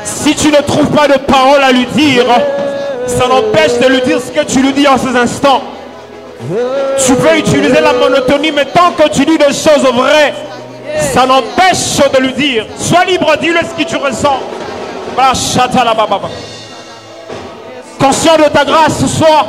Si tu ne trouves pas de parole à lui dire, ça n'empêche de lui dire ce que tu lui dis en ces instants. Tu peux utiliser la monotonie, mais tant que tu dis des choses vraies, ça n'empêche de lui dire. Sois libre, dis-le ce que tu ressens. Conscient de ta grâce ce soir.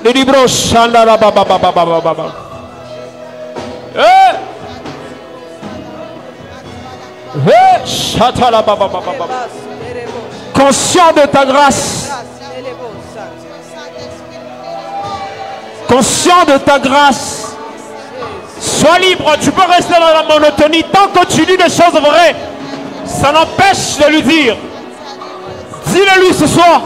Le libro Shandara Baba Baba Baba Baba. Shatala Baba Baba Baba. Conscient de ta grâce. Conscient de ta grâce. Sois libre, tu peux rester dans la monotonie tant que tu dis des choses vraies. Ça n'empêche de lui dire. Dis-le lui ce soir.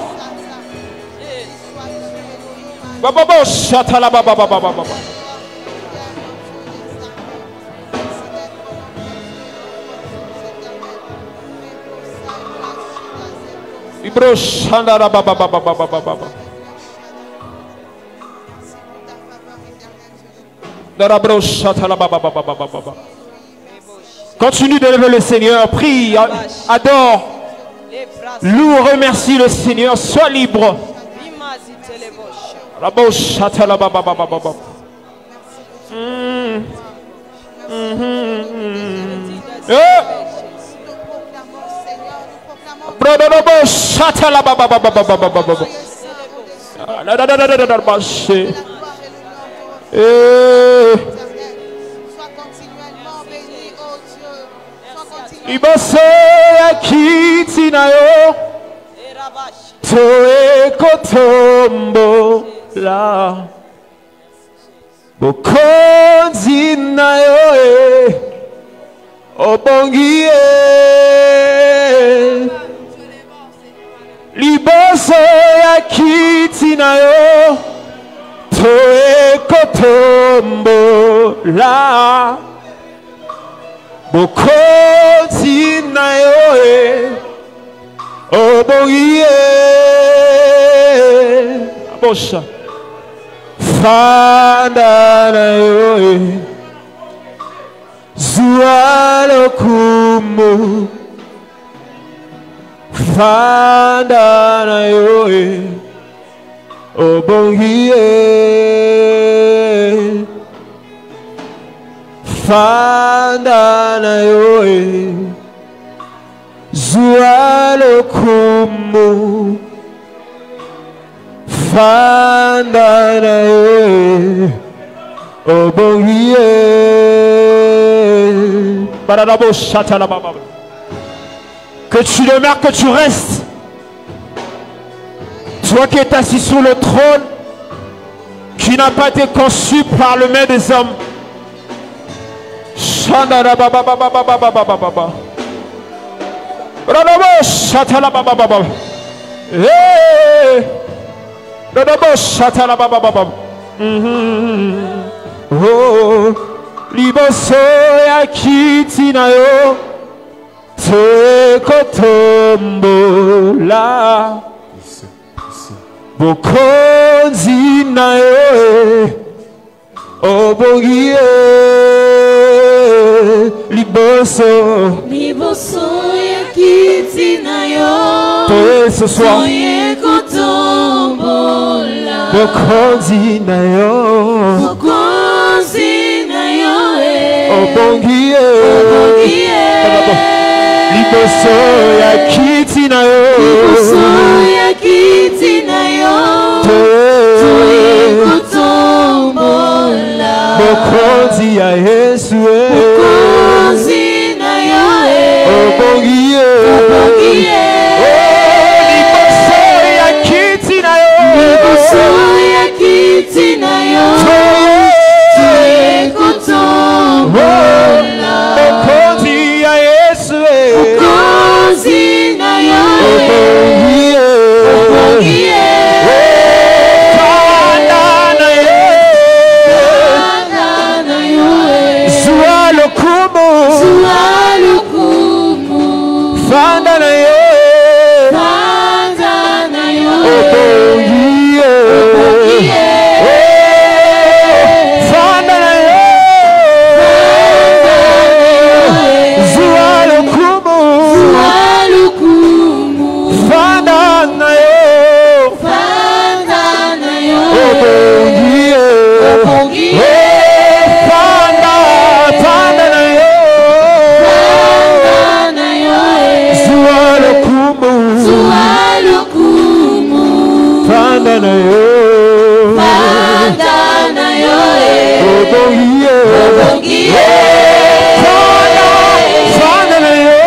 Baba Baba Shatala Baba Baba Baba. Ibro Shandara Baba Baba Baba Baba. Darabro Shatala Baba Baba Baba Baba. Continue d'élever le Seigneur, prie, adore, loue, remercie le Seigneur, sois libre. Rabo Shatala Baba Baba Baba. Brother Rabo Shatala Baba Baba Baba Baba. Sois continuellement béni, oh Dieu. Sois continuellement Ibose akitinayo toe kotombo la bokonzi nayo obongie libose akitinayo toe kotombo la bokonzi nayo obongie abosha fanda nayo zualo kumu fanda nayo obongie fanda nayo zualo kumu fanda nayo obongie bararabo shatala baba. Que tu demeures, que tu restes. Toi qui es assis sur le trône, qui n'a pas été conçu par le main des hommes. Shandara baba baba baba baba baba. Radabo shatala baba baba. Radabo shatala baba baba. Oh, liboso ya kitina yo. Te kotombo la. Bokonzi nayo obongie liboso yakiti nayo te ce soir kotombola bokonzi nayo obongie liboso yakiti nayo bokonzi ya Yesu bokonzi nayo obongie liboso yakiti nayo bokonzi ya Yesu bokonzi nayo obongie Fanda na yo. Fanda na yo. Obongie. Fanda na yo. Zua lokumu. Fanda na yo. Fanda na yo. Obongie. Fanda na yo. Zua lokumu. Fanda na yo. Obongie. Fanda na yo.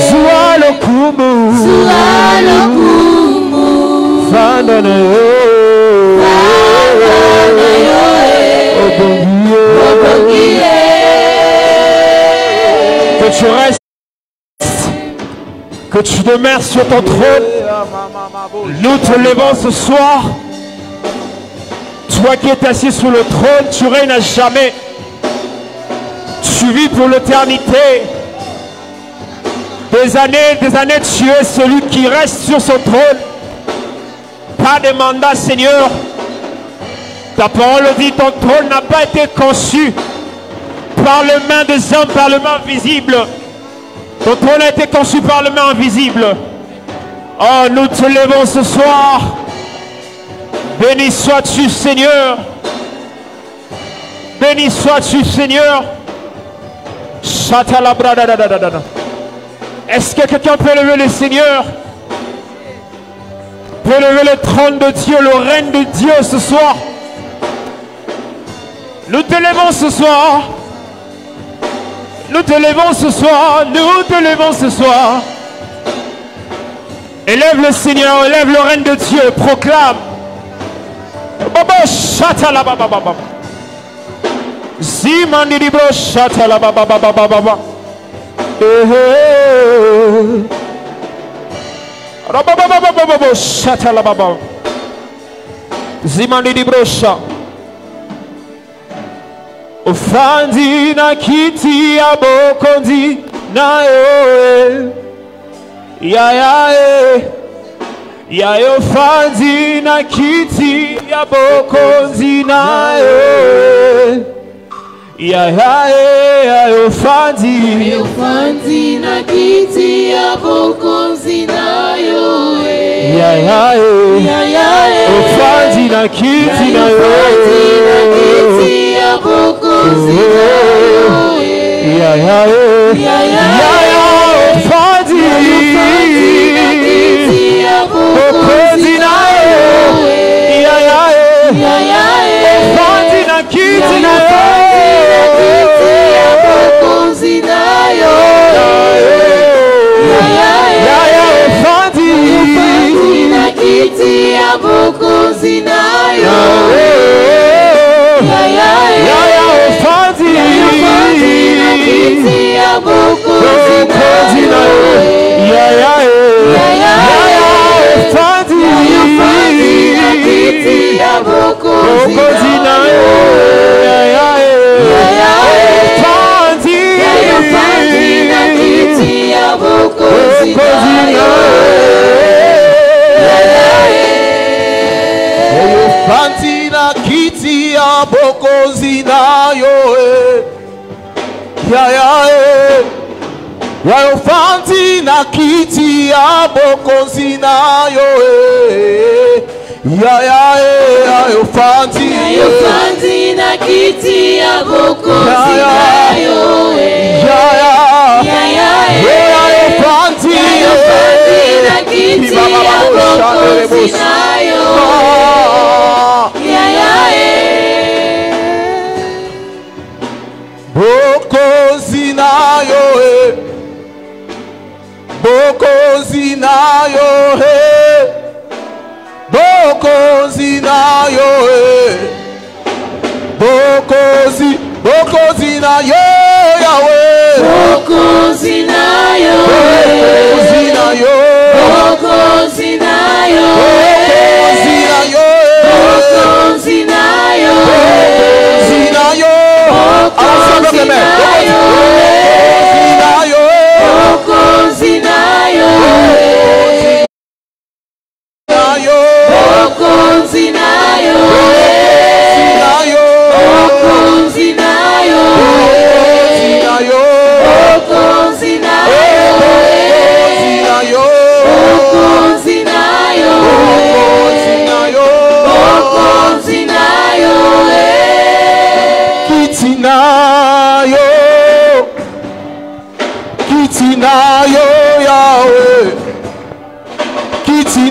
Zua lokumu. Fanda na yo. Obongie. Que tu restes, que tu demeures sur ton trône. Nous te levons ce soir. Toi qui es assis sur le trône, tu règnes à jamais. Tu vis pour l'éternité. Des années, tu es celui qui reste sur son trône. Pas de mandat, Seigneur. Ta parole dit, ton trône n'a pas été conçu par les mains des hommes, par les mains visibles. Ton trône a été conçu par les mains invisibles. Oh, nous te levons ce soir. Béni sois-tu, Seigneur. Béni sois-tu, Seigneur. Est-ce que quelqu'un peut lever le Seigneur? Peut lever le trône de Dieu, le règne de Dieu ce soir? Nous te levons ce soir. Nous te levons ce soir. Nous te levons ce soir. Élève le Seigneur, élève le règne de Dieu, proclame. Baba shata la baba baba. Zimani libro shata la baba baba baba. Baba baba baba shata la baba. Zimani libro shata. Ofandi na kiti ya bokondi na yo. Ya ya ya yo fandi na kiti ya bokondi na yo. Ya yo fandi. Yo fandi na kiti ya bokondi na yo. Ya yo fandi na kiti na yo. Ya fandi bokondi na yo. Fandi na kiti na yo. Fandi na kiti ya bokondi na yo. Fanti na kiti ya bokozi na yo. Yo fanti na kiti ya bokozi na yo. Fanti na kiti ya bokozi na yo. Bokozi na yo. Bokozi na yo, bokozi na yo, bokozi na yo, Yahweh. Bokozi na yo, bokozi na yo, bokozi na yo, bokozi na yo, bokozi na yo, bokozi na yo, bokozi na yo.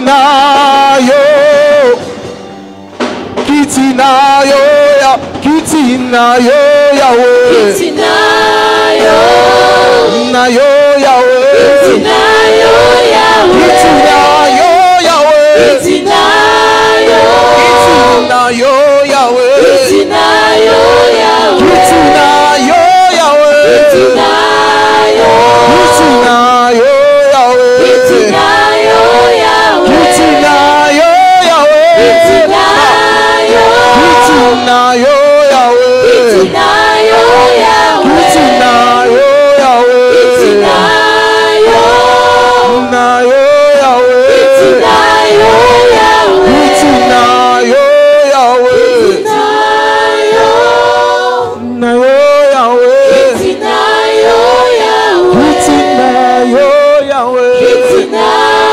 Kitinayo, Kitinayo, Kitinayo, Yahweh. Kitinayo, Nayo, Yahweh. Kitinayo, Yahweh. Kitinayo, Yahweh. Kitinayo, Kitinayo, Yahweh. Kitinayo, Yahweh. Kitinayo, Yahweh. Kitinayo, Kitinayo, Yahweh. Kitinayo, Yahweh. Kitinayo, Yahweh. Kitinayo, Kitinayo, Yahweh. Kitinayo, Yahweh. Kitinayo, Yahweh. Kitinayo, Nayo, Yahweh. Kitinayo, Yahweh. Kitinayo, Yahweh. Kitinayo, Nayo, Yahweh. Kitinayo, Yahweh. Kitinayo, Yahweh. Kitinayo,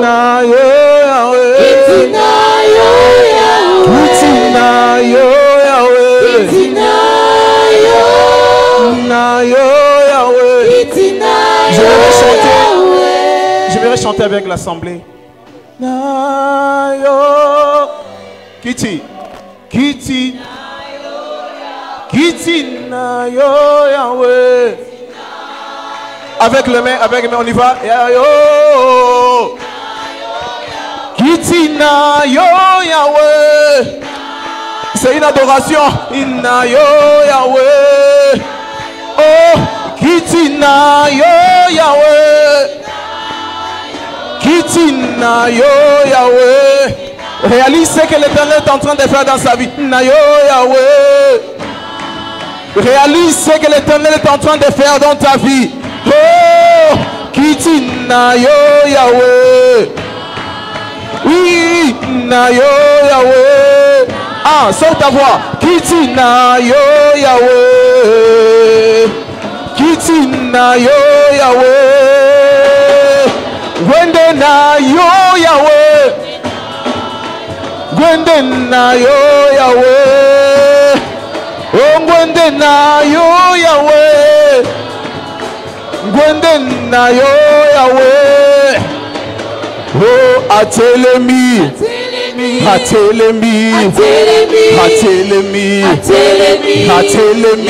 Nayo, Yahweh. Kitinayo, Yahweh. Kitinayo, Yahweh. Kitinayo, Nayo, Yahweh. Kitinayo, Je vais chanter. Yahweh. Je vais chanter avec l'assemblée. Nayo, Kiti, Kiti, Kiti, Nayo, Yahweh. Avec les mains, on y va. Yayo. Kiti, Nayo, Yahweh. C'est une adoration. Inayo, Yahweh. Oh, Kiti, Nayo, Yahweh. Kitinayo, Yahweh. Réalise ce que l'Éternel est en train de faire dans sa vie. Nayo, Yahweh. Réalise ce que l'Éternel est en train de faire dans ta vie. Oh, Kitinayo, Yahweh. Oui, Nayo, Yahweh. Ah, sors ta voix. Kitinayo, Yahweh. Kitinayo, Yahweh. Gwende na yo, Yahweh. Gwende na yo, Yahweh. Oh, gwende na yo, Yahweh. Gwende na yo, Yahweh. Oh, atelemi. Atelemi. Atelemi. Atelemi.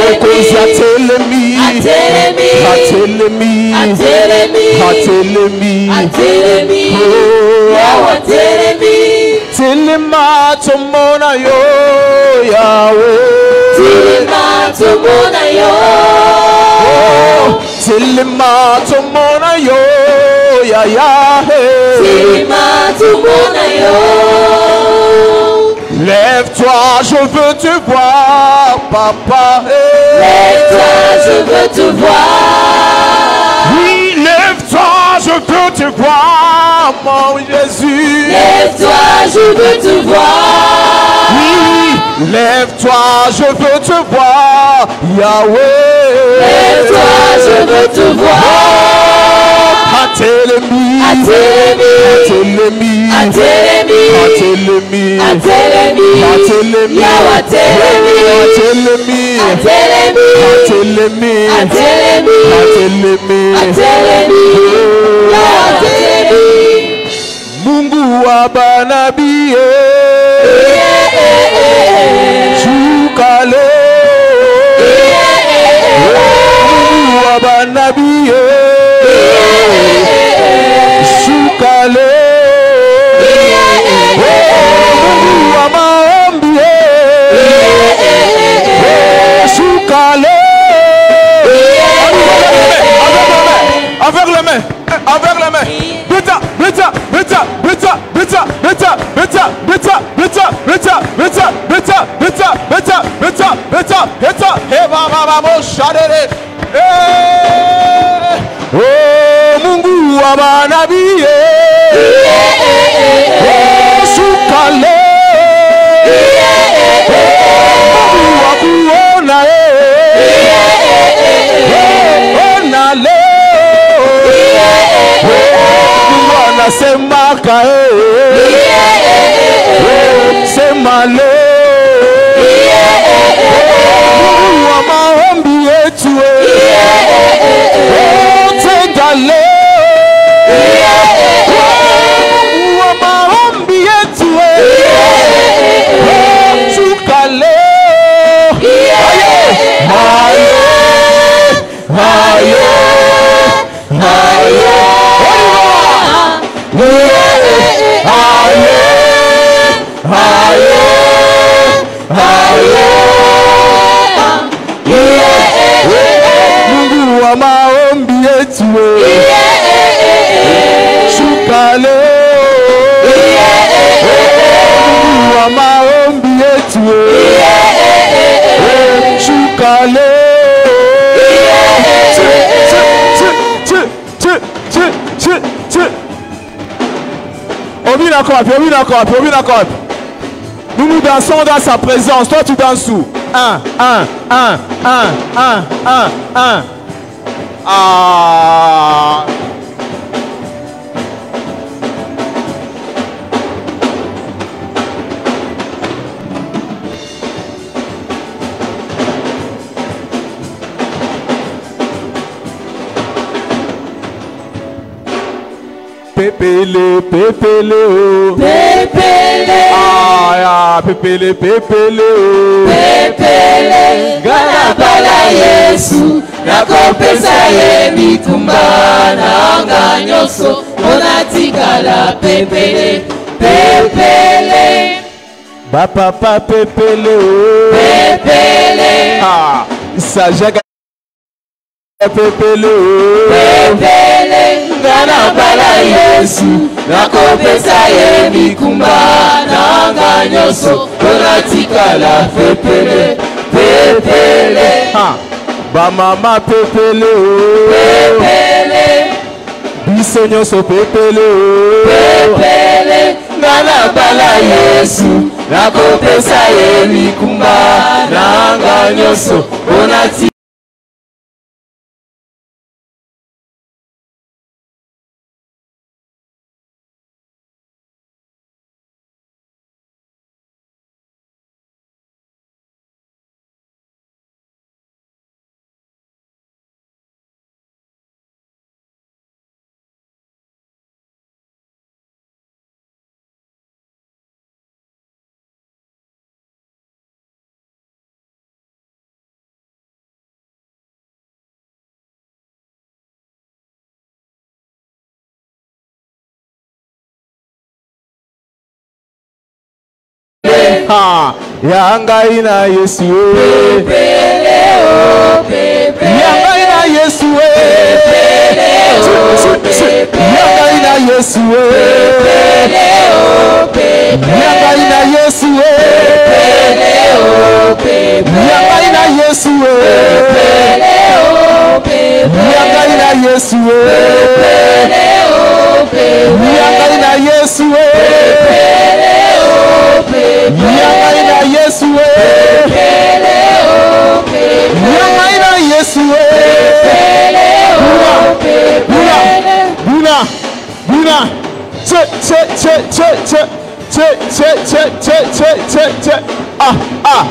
Okozi atelemi. Atelemi. Atelemi. Oh, telema tomona yo, Yahweh. Telema tomona yo. Oh, telema tomona yo, Yahweh. Telema tomona yo. Lève-toi, je veux te voir, papa. Lève-toi, je veux te voir. Oui, lève-toi, je veux te voir, mon Jésus. Lève-toi, je veux te voir. Oui, lève-toi, je veux te voir, Yahweh. Lève-toi, je veux te voir. Atelemi, Atelemi, Atelemi, Atelemi, Atelemi, Atelemi, Atelemi, Yahweh Atelemi, Atelemi, Atelemi, Atelemi, Atelemi, Atelemi, Atelemi, Yahweh Atelemi. Mungu wa banabi, Chukale, Mungu wa banabi, Chukale, Mungu wa maombi, Chukale. Avec les mains, avec les mains. Beta, beta, beta, beta, beta, beta, beta, beta, beta, beta, beta, beta, beta, beta, beta, beta, beta, hey baba baba shadere. Oh Mungu wa banabi, oh Shukale, Mungu wa kuona, oh nale. Semaka semale Mungu wa maombi yetu tenda leo tué. Chukale. Maombi tué. Chukale. Nous nous dansons dans sa présence. Toi, tu danses où? 1, 1, 1, 1, 1, 1, 1. Ah. Pépélé, pépélé, oh. Pépélé. Ah, pépélé, pépélé, oh. Pépélé. Galabala Yesu. Nakopesa ye mitumba na nyoso. Onatikala pépélé. Pépélé. Ba papa pépélé, oh. Pépélé. Ah, Sajaga pépélé, oh. Pépélé. Galabala Yesu. Nakopesa ye mikumba na nyoso. Onatikala pépélé. Pépélé. Ah, ba mama pépélé, oh. Pépélé. Biso nyonso pépélé, oh. Pépélé. Galabala Yesu. Nakopesa ye mikumba na nyoso. Onatikala Ah, yanga ina Yesu. Pépélé, oh, pépélé. Yanga ina Yesu. Pépélé, oh, pépélé. Yanga ina Yesu. Pépélé, oh, pépélé. Yanga ina Yesu. Pépélé, oh, pépélé. Yanga ina Yesu. Pépélé, oh, pépélé. Yanga ina Yesu. Pépélé, oh, pépélé. Yanga ina Yesu. Pépélé, oh, pépélé. Yanga ina Yesu. Pépélé, oh, pépélé. Yanga ina Yesu. Pépélé, oh, pépélé. Buna, Buna, che. Ah.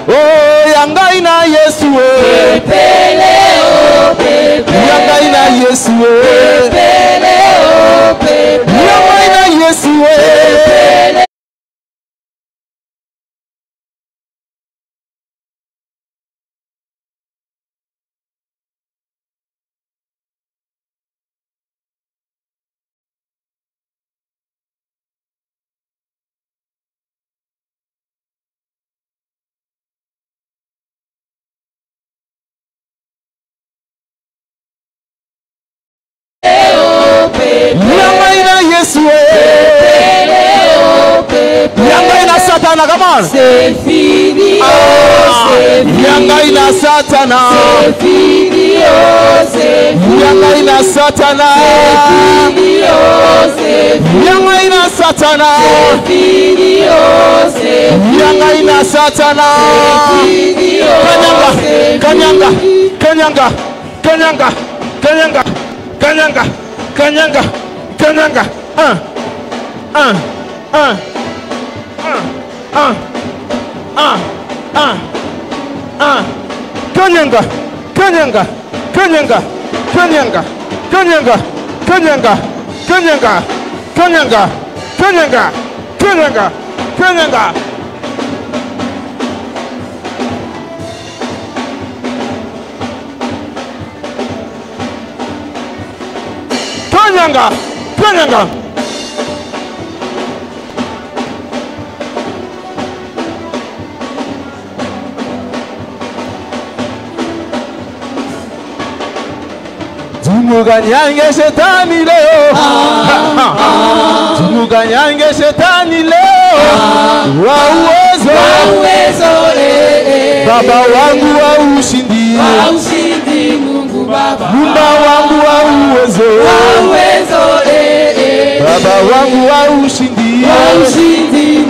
Oh, yanga ina Yesu. Pépélé, oh, pépélé. Yanga ina Yesu. Pépélé, oh, pépélé. Yanga ina Yesu. Pépélé. Yanga ina Yesu. Yanga ina Satana, come on. C'est fini, oh, c'est fini. Yanga ina Satana. C'est fini, oh, c'est fini. Yanga ina Satana. C'est fini, oh, c'est fini. Yanga ina Satana. C'est fini, oh, c'est fini. Yanga ina Satana. C'est fini, oh, c'est fini. Kanyanga. Tumuganyange shetani leo. Tumuganyange shetani leo. Wa uwezo. Baba wangu wa ushindi. Mungu Baba. Muumba wangu wa uwezo. Baba wangu wa ushindi.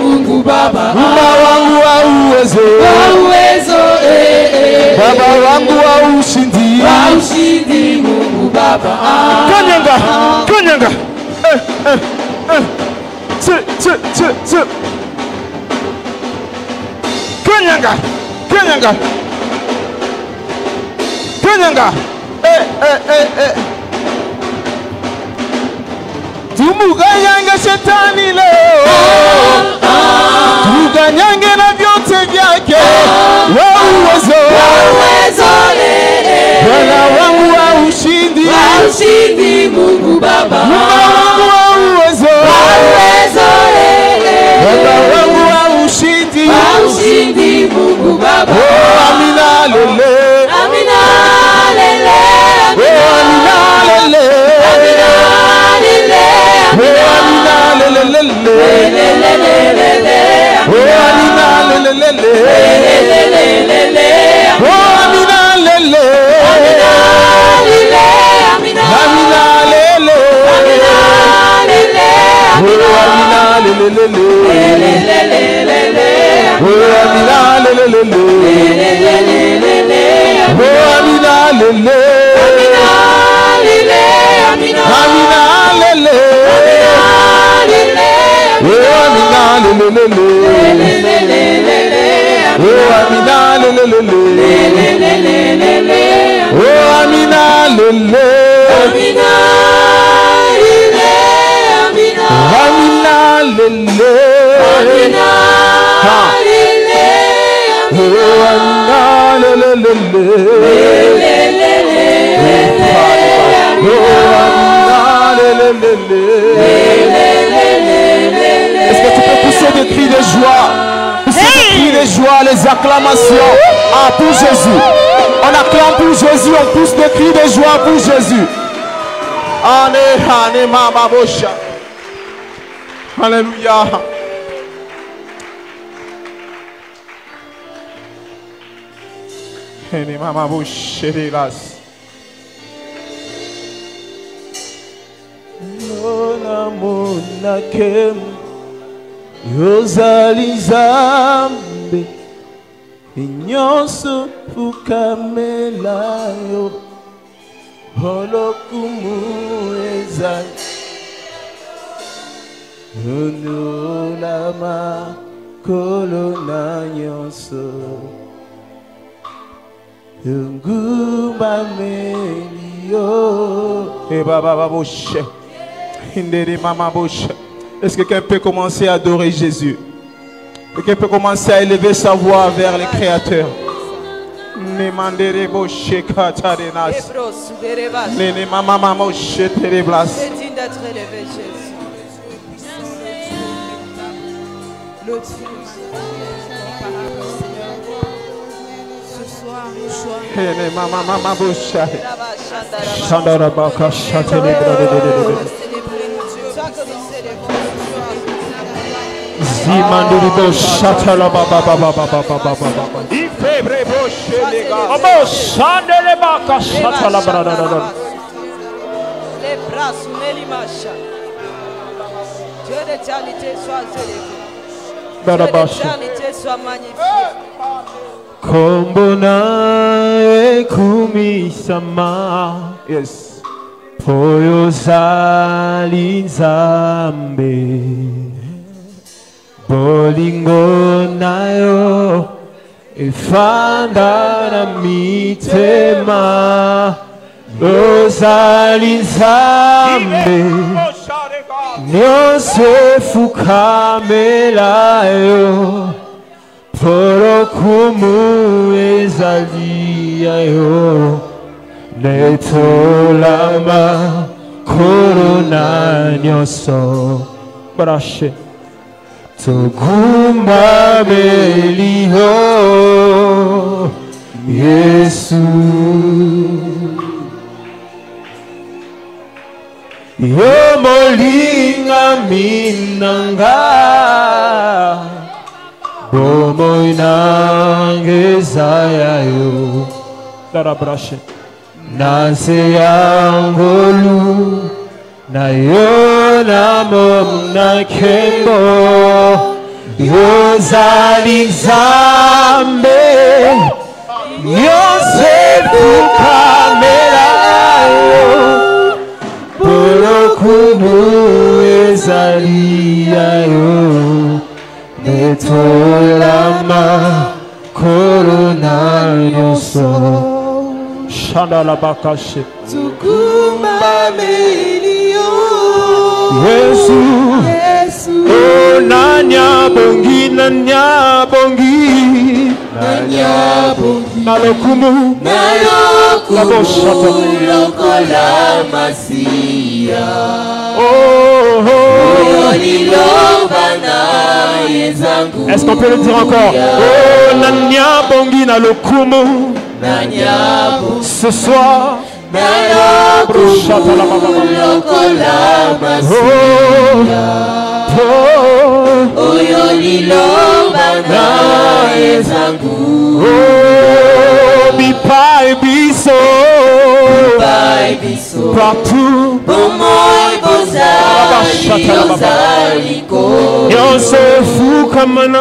Mungu Baba. Muumba wangu wa uwezo. Baba wangu wa ushindi. Mungu Baba. Kanyanga, kanyanga. Kanyanga, kanyanga. Kanyanga. Tumuganyange shetani leo. Tumuganyange na vyote vyake. Wa uwezo. Bwana wangu wa ushindi. Mungu Baba. Muumba wangu wa uwezo. Baba wangu wa ushindi. Mungu Baba. Oh, amina lele. Amina lele. Oh, amina lele. Amina lele. Oh, amina lele lele. Oh, amina lele lele. Oh, amina lele. Amina lele. Oh, amina lele lele. Oh, amina lele lele. Oh, amina lele. Amina lele. Oh, amina lele lele. Oh, amina lele lele. Oh, amina lele. Amina lele. Oh, amina lele lele. Est-ce que tu peux pousser des cris de joie? Pousser des cris de joie, les acclamations. Ah, pour Jésus. On acclame pour Jésus, on pousse des cris de joie pour Jésus. Alléluia. Yozali Nzambe nyonso fukamela yo holokumu ezali onolama kolona nyonso ngumba melio baba baboshe indere mama boshe. Est-ce que quelqu'un peut commencer à adorer Jésus? Quelqu'un peut commencer à élever sa voix vers le Créateur? C'est digne d'être élevé, Jésus. Le Dieu incomparable, Seigneur. Ce soir, nous Zimanduribo shatala baba baba baba baba. Ifebrebo shelega. Obo shandele baka shatala brada. Les bras sous l'elimacha. Dieu d'éternité soit élevé. Dieu d'éternité soit magnifié. Kombona ekumisama. Yes. Poyo zali Nzambe. Bolingo nayo efanda na mitema ozali Nzambe nyonso efukamela yo polokumu ezali yayo netolama korona nyonso brashe Togumba melio Yesu Yo molinga minanga Bomo inange zayayo Darabrashe Nase yangolu Na yo namom na kembo Yo zali zambe Yo sefu kamera Polo kumu ezali yayo Netolama korona nyoso Shanda la bakashe Tukumba melio Yesu Oh nanya bongi Nalokumu lokola masia Est-ce qu'on peut le dire encore? Oh nanya bongi nalokumu ce soir partout on se fout comme un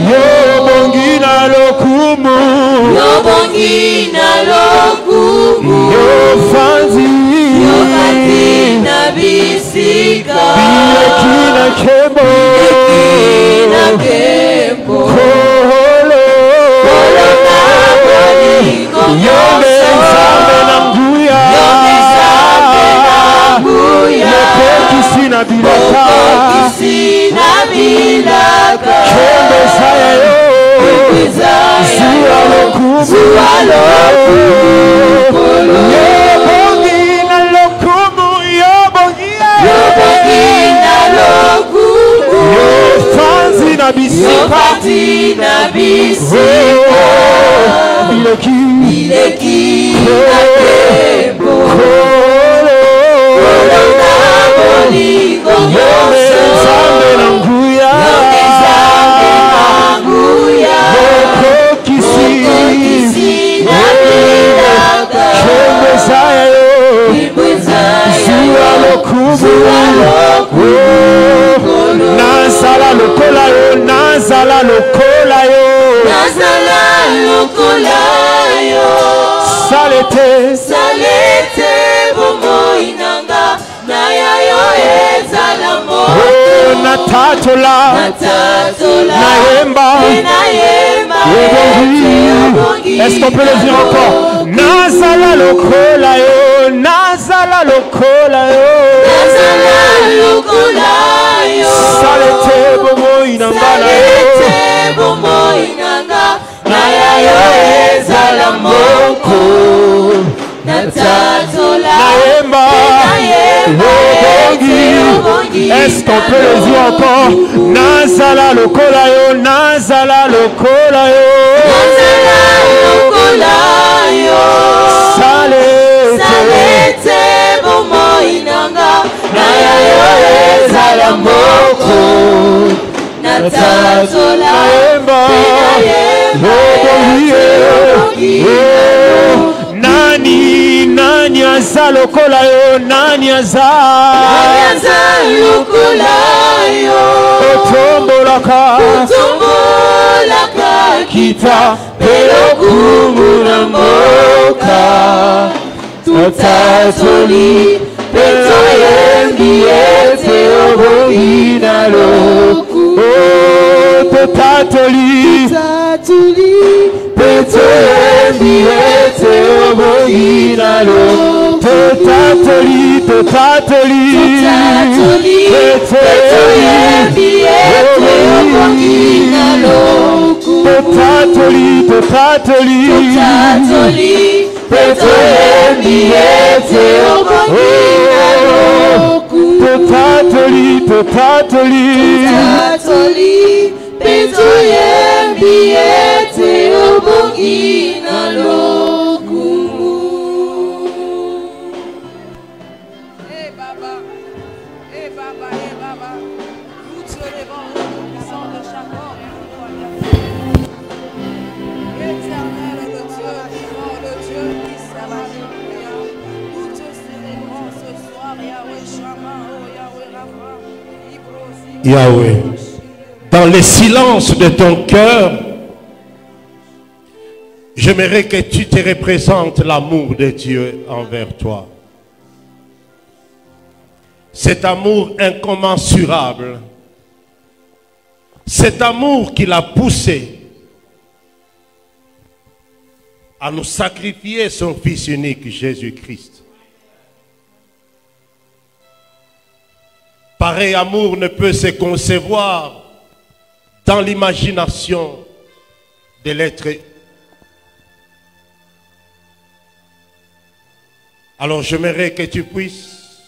Yo bongina lokumu Yo fanzi na bisika Bilekina kebo Koholo Yo mezame na mguya Yoko kisina bilaka Kembe saya yo Zuwa lokumu Yo bongina lokumu Yo bongina lokumu Yo fanzi na bisika Bileki Kembo Yo mezame na mguya Nazala lokola yo Salete bomo inanga na yayo ezalamo natatola Naemba Est-ce qu'on peut le dire encore? Nazala lokola yo Salete bomo inanga na yayo ezalamoko Naemba Est-ce qu'on peut le dire encore? Nazala lokola yo Salete bomo inanga na yayo ezalamoko Naemba Nani aza lokola yo Nani aza lokola yo Otombolaka kita pelokumu na mboka Totatoli peto yembi ete obongi na loku Totatoli peto yembi ete obongi na loku Totatoli peto yembi ete obongi na loku Totatoli peto yembi ete obongi na loku Totatoli peto yembi ete obongi na loku Yahweh, dans le silence de ton cœur, j'aimerais que tu te représentes l'amour de Dieu envers toi. Cet amour incommensurable, cet amour qui l'a poussé à nous sacrifier son Fils unique, Jésus-Christ. Pareil amour ne peut se concevoir dans l'imagination de l'être. Alors j'aimerais que tu puisses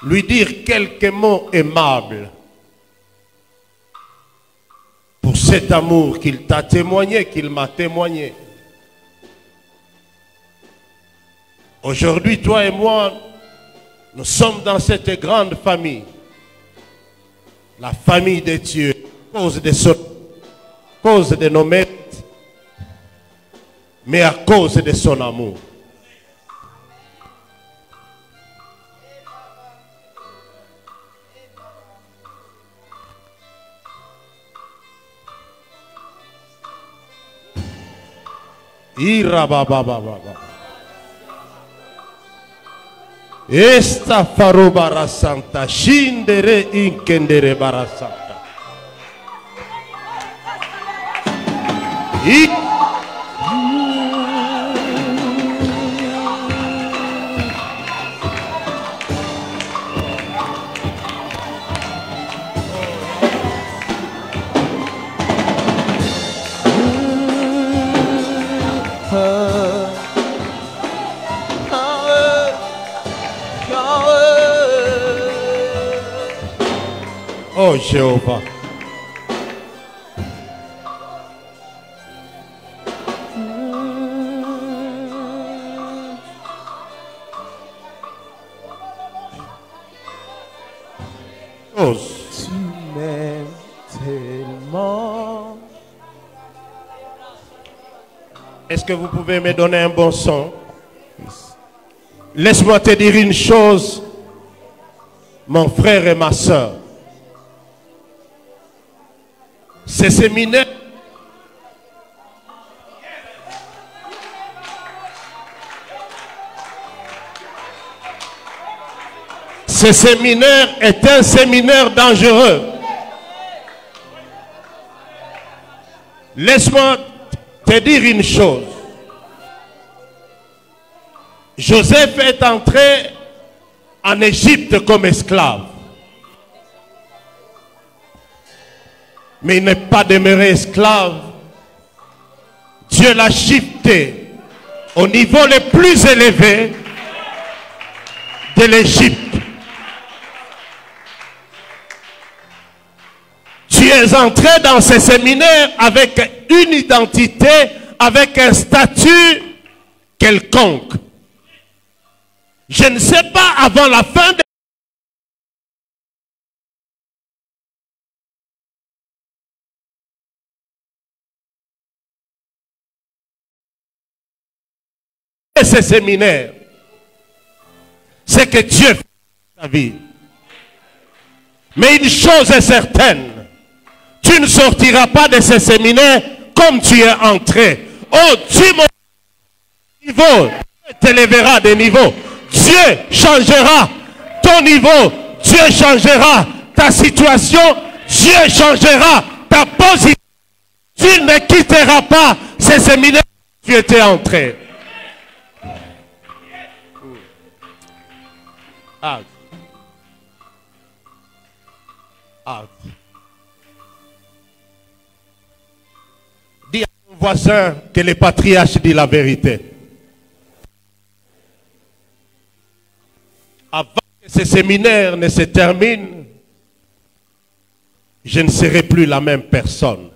lui dire quelques mots aimables pour cet amour qu'il t'a témoigné, qu'il m'a témoigné. Aujourd'hui, toi et moi, nous sommes dans cette grande famille, la famille de Dieu, à cause de nos mérites, mais à cause de son amour. Esta faro barasanta shindere inkendere barasanta. Oh Jéhovah. Oh, Tu m'aimes tellement. est-ce que vous pouvez me donner un bon son? Laisse-moi te dire une chose, mon frère et ma soeur. Ce séminaire est un séminaire dangereux. Laisse-moi te dire une chose. Joseph est entré en Égypte comme esclave. Mais il n'est pas demeuré esclave. Dieu l'a shifté au niveau le plus élevé de l'Égypte. Tu es entré dans ce séminaire avec une identité, avec un statut quelconque. Je ne sais pas avant la fin de ce séminaire, c'est que Dieu fait ta vie. Mais une chose est certaine, tu ne sortiras pas de ce séminaire comme tu es entré. Oh Dieu, mon niveau, Dieu t'élèvera de niveau. Dieu changera ton niveau. Dieu changera ta situation. Dieu changera ta position. Tu ne quitteras pas ce séminaire où tu étais entré. Out. Out. Dis à ton voisin que le patriarche dit la vérité. Avant que ce séminaire ne se termine, je ne serai plus la même personne.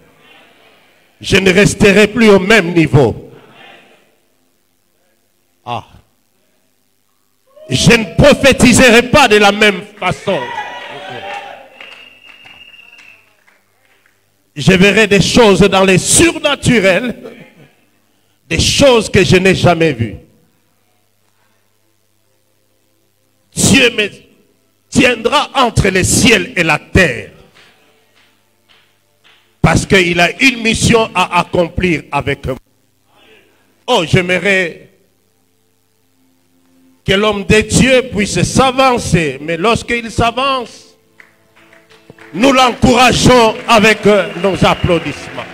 Je ne resterai plus au même niveau. Ah. Je ne prophétiserai pas de la même façon. Je verrai des choses dans les surnaturels, des choses que je n'ai jamais vues. Dieu tiendra entre les ciels et la terre. Parce qu'il a une mission à accomplir avec moi. Oh, j'aimerais que l'homme de Dieu puisse s'avancer. Mais lorsqu'il s'avance, nous l'encourageons avec nos applaudissements.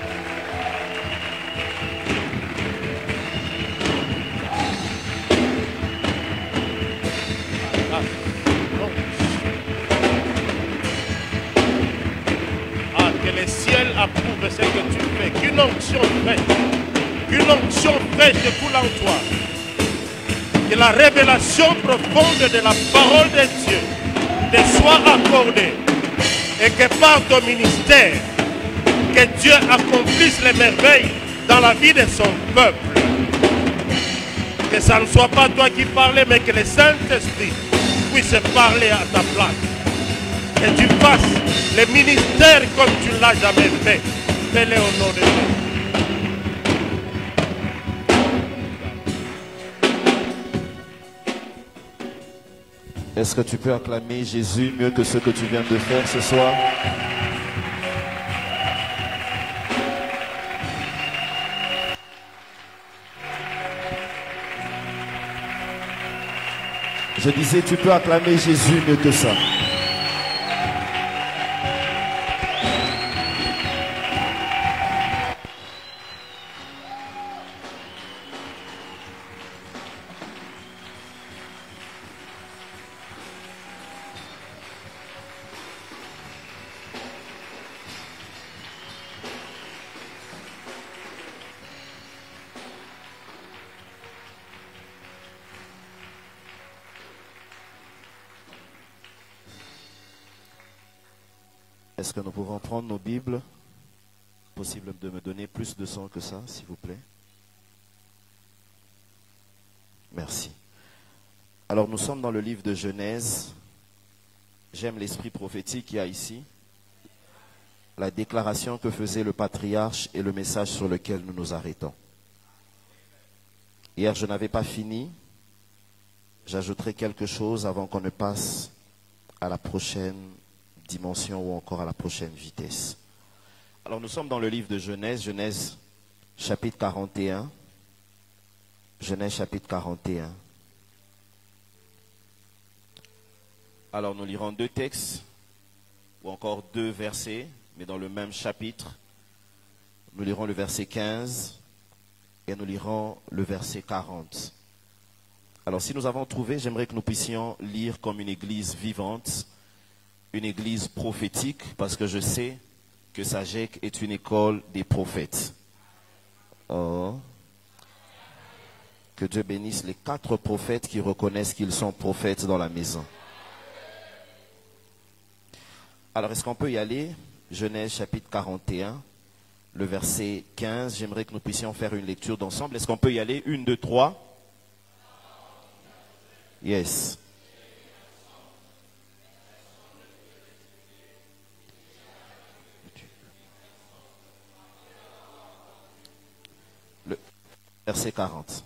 Que les ciels approuvent ce que tu fais. Qu'une onction fraîche découle en toi. Que la révélation profonde de la parole de Dieu te soit accordée. Et que par ton ministère, que Dieu accomplisse les merveilles dans la vie de son peuple. Que ça ne soit pas toi qui parles, mais que le Saint-Esprit puisse parler à ta place. Que tu fasses le ministère comme tu ne l'as jamais fait. Fais-le au nom de Dieu. Est-ce que tu peux acclamer Jésus mieux que ce que tu viens de faire ce soir? Je disais, tu peux acclamer Jésus mieux que ça. Est-ce que nous pouvons prendre nos Bibles? Possible de me donner plus de son que ça, s'il vous plaît? Merci. Alors nous sommes dans le livre de Genèse. J'aime l'esprit prophétique qu'il y a ici. La déclaration que faisait le patriarche et le message sur lequel nous nous arrêtons. Hier, je n'avais pas fini. J'ajouterai quelque chose avant qu'on ne passe à la prochaine dimension ou encore à la prochaine vitesse. Alors nous sommes dans le livre de Genèse, Genèse chapitre 41. Genèse chapitre 41. Alors nous lirons deux textes ou encore deux versets, mais dans le même chapitre. Nous lirons le verset 15 et nous lirons le verset 40. Alors si nous avons trouvé, j'aimerais que nous puissions lire comme une église vivante, une église prophétique, parce que je sais que Sagec est une école des prophètes. Oh. Que Dieu bénisse les 4 prophètes qui reconnaissent qu'ils sont prophètes dans la maison. Alors, est-ce qu'on peut y aller? Genèse chapitre 41, le verset 15. J'aimerais que nous puissions faire une lecture d'ensemble. Est-ce qu'on peut y aller? 1, 2, 3. Yes. Verset 40.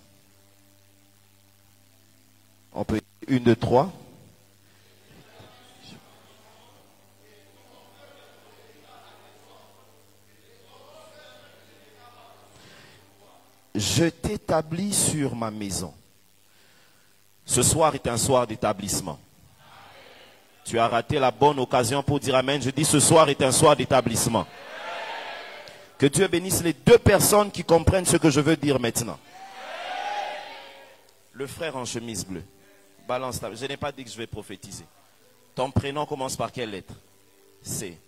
On peut 1, 2, 3. Je t'établis sur ma maison. Ce soir est un soir d'établissement. Tu as raté la bonne occasion pour dire amen. Je dis ce soir est un soir d'établissement. Que Dieu bénisse les 2 personnes qui comprennent ce que je veux dire maintenant. Le frère en chemise bleue. Balance ta... Je n'ai pas dit que je vais prophétiser. Ton prénom commence par quelle lettre? C.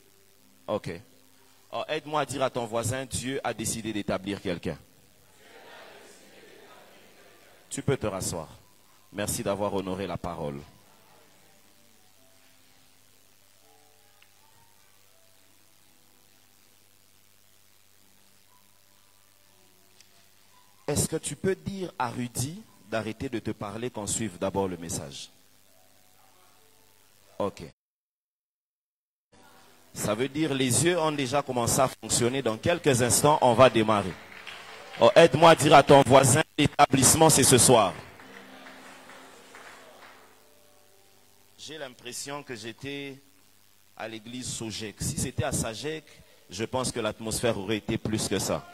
Ok. Oh, aide-moi à dire à ton voisin, Dieu a décidé d'établir quelqu'un. Tu peux te rasseoir. Merci d'avoir honoré la parole. Est-ce que tu peux dire à Rudy d'arrêter de te parler, qu'on suive d'abord le message? Ok. Ça veut dire les yeux ont déjà commencé à fonctionner. Dans quelques instants, on va démarrer. Oh, aide-moi à dire à ton voisin, l'établissement c'est ce soir. J'ai l'impression que j'étais à l'église Sojek. Si c'était à Sajek, je pense que l'atmosphère aurait été plus que ça.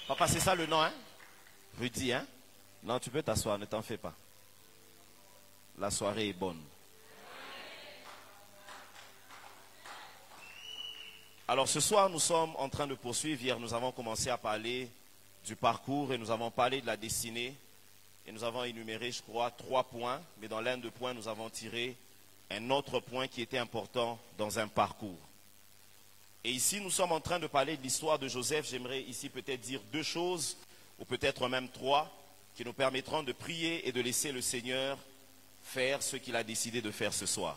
Papa, c'est ça le nom, hein? Rudy, hein? Non, tu peux t'asseoir, ne t'en fais pas. La soirée est bonne. Alors ce soir, nous sommes en train de poursuivre. Hier, nous avons commencé à parler du parcours et nous avons parlé de la destinée. Et nous avons énuméré, je crois, 3 points. Mais dans l'un des points, nous avons tiré un autre point qui était important dans un parcours. Et ici, nous sommes en train de parler de l'histoire de Joseph. J'aimerais ici peut-être dire 2 choses, ou peut-être même 3, qui nous permettront de prier et de laisser le Seigneur faire ce qu'il a décidé de faire ce soir.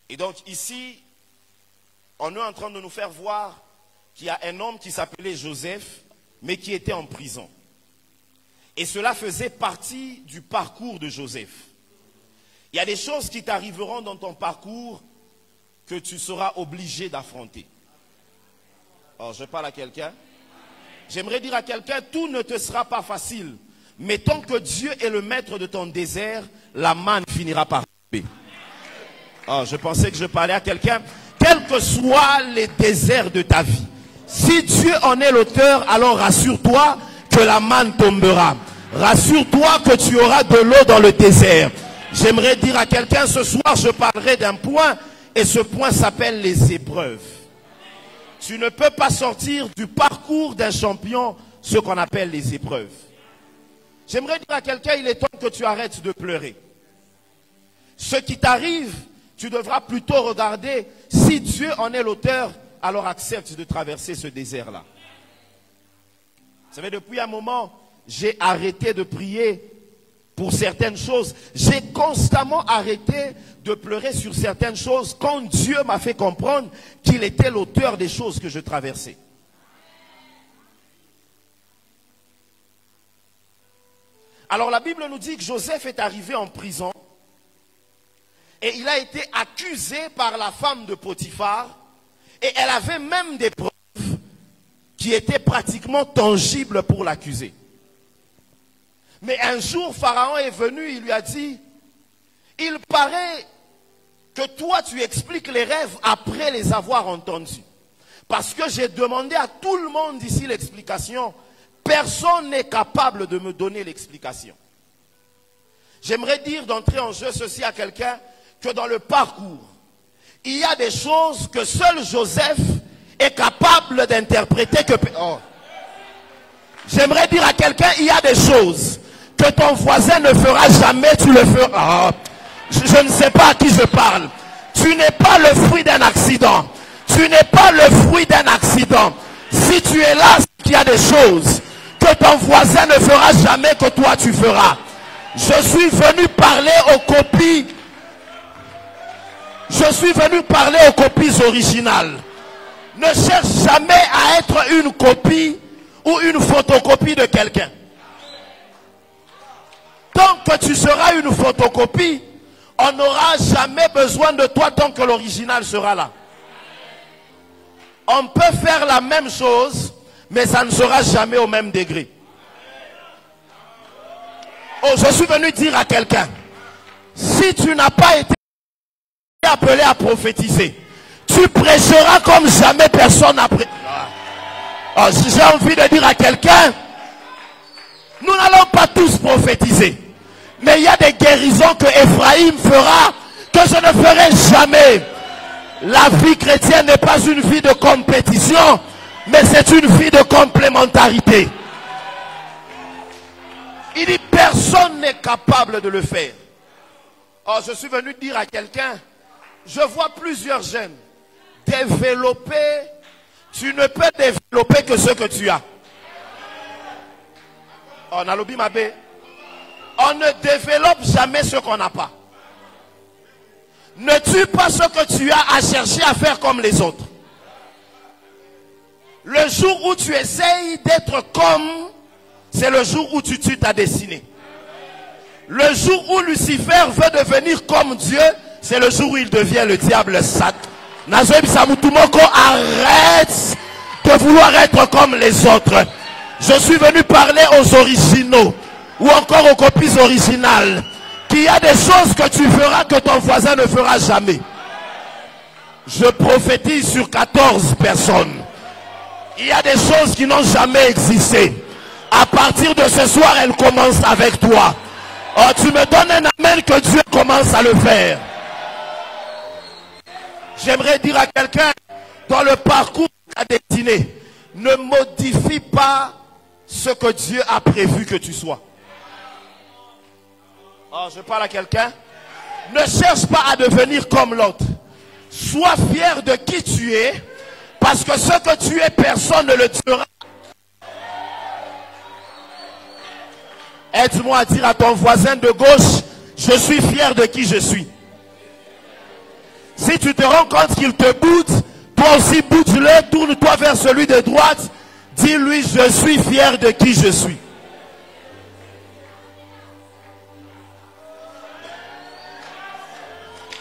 Et donc ici, on est en train de nous faire voir qu'il y a un homme qui s'appelait Joseph, mais qui était en prison. Et cela faisait partie du parcours de Joseph. Il y a des choses qui t'arriveront dans ton parcours que tu seras obligé d'affronter. Alors, je parle à quelqu'un. J'aimerais dire à quelqu'un, tout ne te sera pas facile. Mais tant que Dieu est le maître de ton désert, la manne finira par tomber. Oh, je pensais que je parlais à quelqu'un. Quels que soient les déserts de ta vie, si Dieu en est l'auteur, alors rassure-toi que la manne tombera. Rassure-toi que tu auras de l'eau dans le désert. J'aimerais dire à quelqu'un, ce soir, je parlerai d'un point, et ce point s'appelle les épreuves. Tu ne peux pas sortir du parcours d'un champion ce qu'on appelle les épreuves. J'aimerais dire à quelqu'un, il est temps que tu arrêtes de pleurer. Ce qui t'arrive, tu devras plutôt regarder, si Dieu en est l'auteur, alors accepte de traverser ce désert-là. Vous savez, depuis un moment, j'ai arrêté de prier pour certaines choses. J'ai constamment arrêté de pleurer sur certaines choses quand Dieu m'a fait comprendre qu'il était l'auteur des choses que je traversais. Alors la Bible nous dit que Joseph est arrivé en prison et il a été accusé par la femme de Potiphar et elle avait même des preuves qui étaient pratiquement tangibles pour l'accuser. Mais un jour, Pharaon est venu, il lui a dit, il paraît que toi tu expliques les rêves après les avoir entendus. Parce que j'ai demandé à tout le monde ici l'explication. Personne n'est capable de me donner l'explication. J'aimerais dire d'entrer en jeu ceci à quelqu'un, que dans le parcours, il y a des choses que seul Joseph est capable d'interpréter. J'aimerais dire à quelqu'un, il y a des choses que ton voisin ne fera jamais, tu le feras. Je ne sais pas à qui je parle. Tu n'es pas le fruit d'un accident. Tu n'es pas le fruit d'un accident. Si tu es là, c'est qu'il y a des choses que ton voisin ne fera jamais que toi tu feras. Je suis venu parler aux copies. Je suis venu parler aux copies originales. Ne cherche jamais à être une copie ou une photocopie de quelqu'un. Tant que tu seras une photocopie, on n'aura jamais besoin de toi tant que l'original sera là. On peut faire la même chose, mais ça ne sera jamais au même degré. Oh, je suis venu dire à quelqu'un, si tu n'as pas été appelé à prophétiser, tu prêcheras comme jamais personne n'a prêché. Oh, j'ai envie de dire à quelqu'un, nous n'allons pas tous prophétiser. Mais il y a des guérisons que Ephraïm fera que je ne ferai jamais. La vie chrétienne n'est pas une vie de compétition, mais c'est une vie de complémentarité. Il dit personne n'est capable de le faire. Oh, je suis venu dire à quelqu'un, je vois plusieurs jeunes développer. Tu ne peux développer que ce que tu as. On a l'obi mabé. On ne développe jamais ce qu'on n'a pas. Ne tue pas ce que tu as à chercher à faire comme les autres. Le jour où tu essayes d'être comme, c'est le jour où tu tues ta destinée. Le jour où Lucifer veut devenir comme Dieu, c'est le jour où il devient le diable sat. Arrête de vouloir être comme les autres. Je suis venu parler aux originaux ou encore aux copies originales. Qu'il y a des choses que tu feras que ton voisin ne fera jamais. Je prophétise sur 14 personnes. Il y a des choses qui n'ont jamais existé. À partir de ce soir, elles commencent avec toi. Oh, tu me donnes un amen que Dieu commence à le faire. J'aimerais dire à quelqu'un, dans le parcours de ta destinée, ne modifie pas ce que Dieu a prévu que tu sois. Oh, je parle à quelqu'un. Ne cherche pas à devenir comme l'autre. Sois fier de qui tu es, parce que ce que tu es, personne ne le tuera. Aide-moi à dire à ton voisin de gauche, je suis fier de qui je suis. Si tu te rends compte qu'il te boude, toi aussi boude-le, tourne-toi vers celui de droite, dis-lui, je suis fier de qui je suis.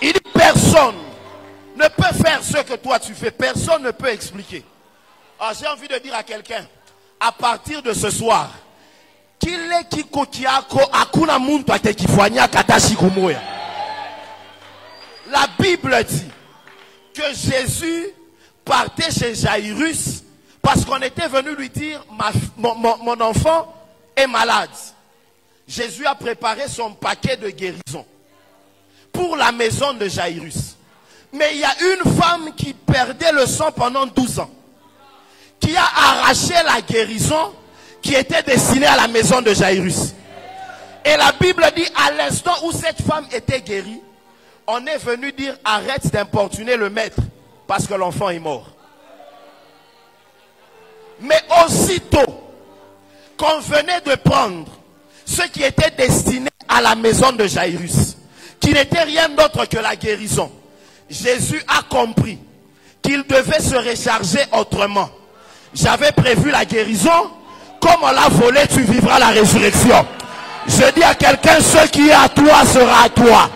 Il dit, personne ne peut faire ce que toi tu fais, personne ne peut expliquer. Alors j'ai envie de dire à quelqu'un, à partir de ce soir, la Bible dit que Jésus partait chez Jairus parce qu'on était venu lui dire mon enfant est malade. Jésus a préparé son paquet de guérison pour la maison de Jairus. Mais il y a une femme qui perdait le sang pendant 12 ans, qui a arraché la guérison qui était destinée à la maison de Jairus. Et la Bible dit, à l'instant où cette femme était guérie, on est venu dire, arrête d'importuner le maître, parce que l'enfant est mort. Mais aussitôt qu'on venait de prendre ce qui était destiné à la maison de Jairus, qui n'était rien d'autre que la guérison, Jésus a compris qu'il devait se recharger autrement. J'avais prévu la guérison, comme on l'a volé, tu vivras la résurrection. Je dis à quelqu'un, ce qui est à toi sera à toi.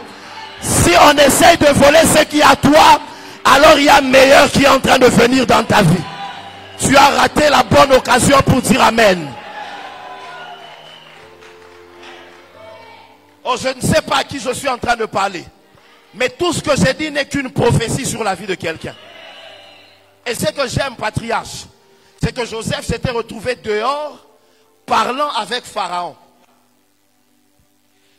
Si on essaye de voler ce qui est à toi, alors il y a meilleur qui est en train de venir dans ta vie. Tu as raté la bonne occasion pour dire amen. Oh, je ne sais pas à qui je suis en train de parler. Mais tout ce que j'ai dit n'est qu'une prophétie sur la vie de quelqu'un. Et ce que j'aime, patriarche, c'est que Joseph s'était retrouvé dehors parlant avec Pharaon.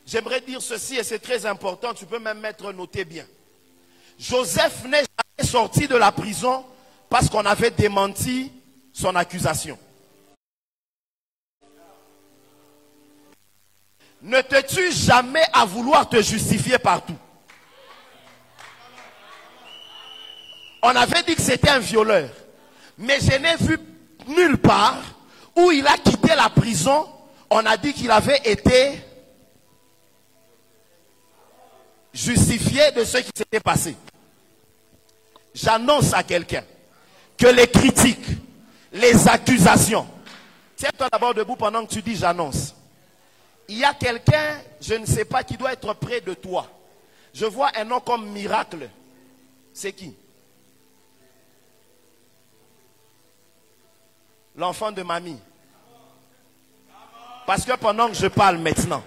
J'aimerais dire ceci et c'est très important, tu peux même mettre noté bien. Joseph n'est jamais sorti de la prison parce qu'on avait démenti son accusation. Ne te tue jamais à vouloir te justifier partout. On avait dit que c'était un violeur, mais je n'ai vu nulle part où il a quitté la prison, on a dit qu'il avait été justifié de ce qui s'était passé. J'annonce à quelqu'un que les critiques, les accusations, tiens-toi d'abord debout pendant que tu dis j'annonce. Il y a quelqu'un, je ne sais pas, qui doit être près de toi. Je vois un nom comme Miracle. C'est qui? L'enfant de mamie. Parce que pendant que je parle maintenant,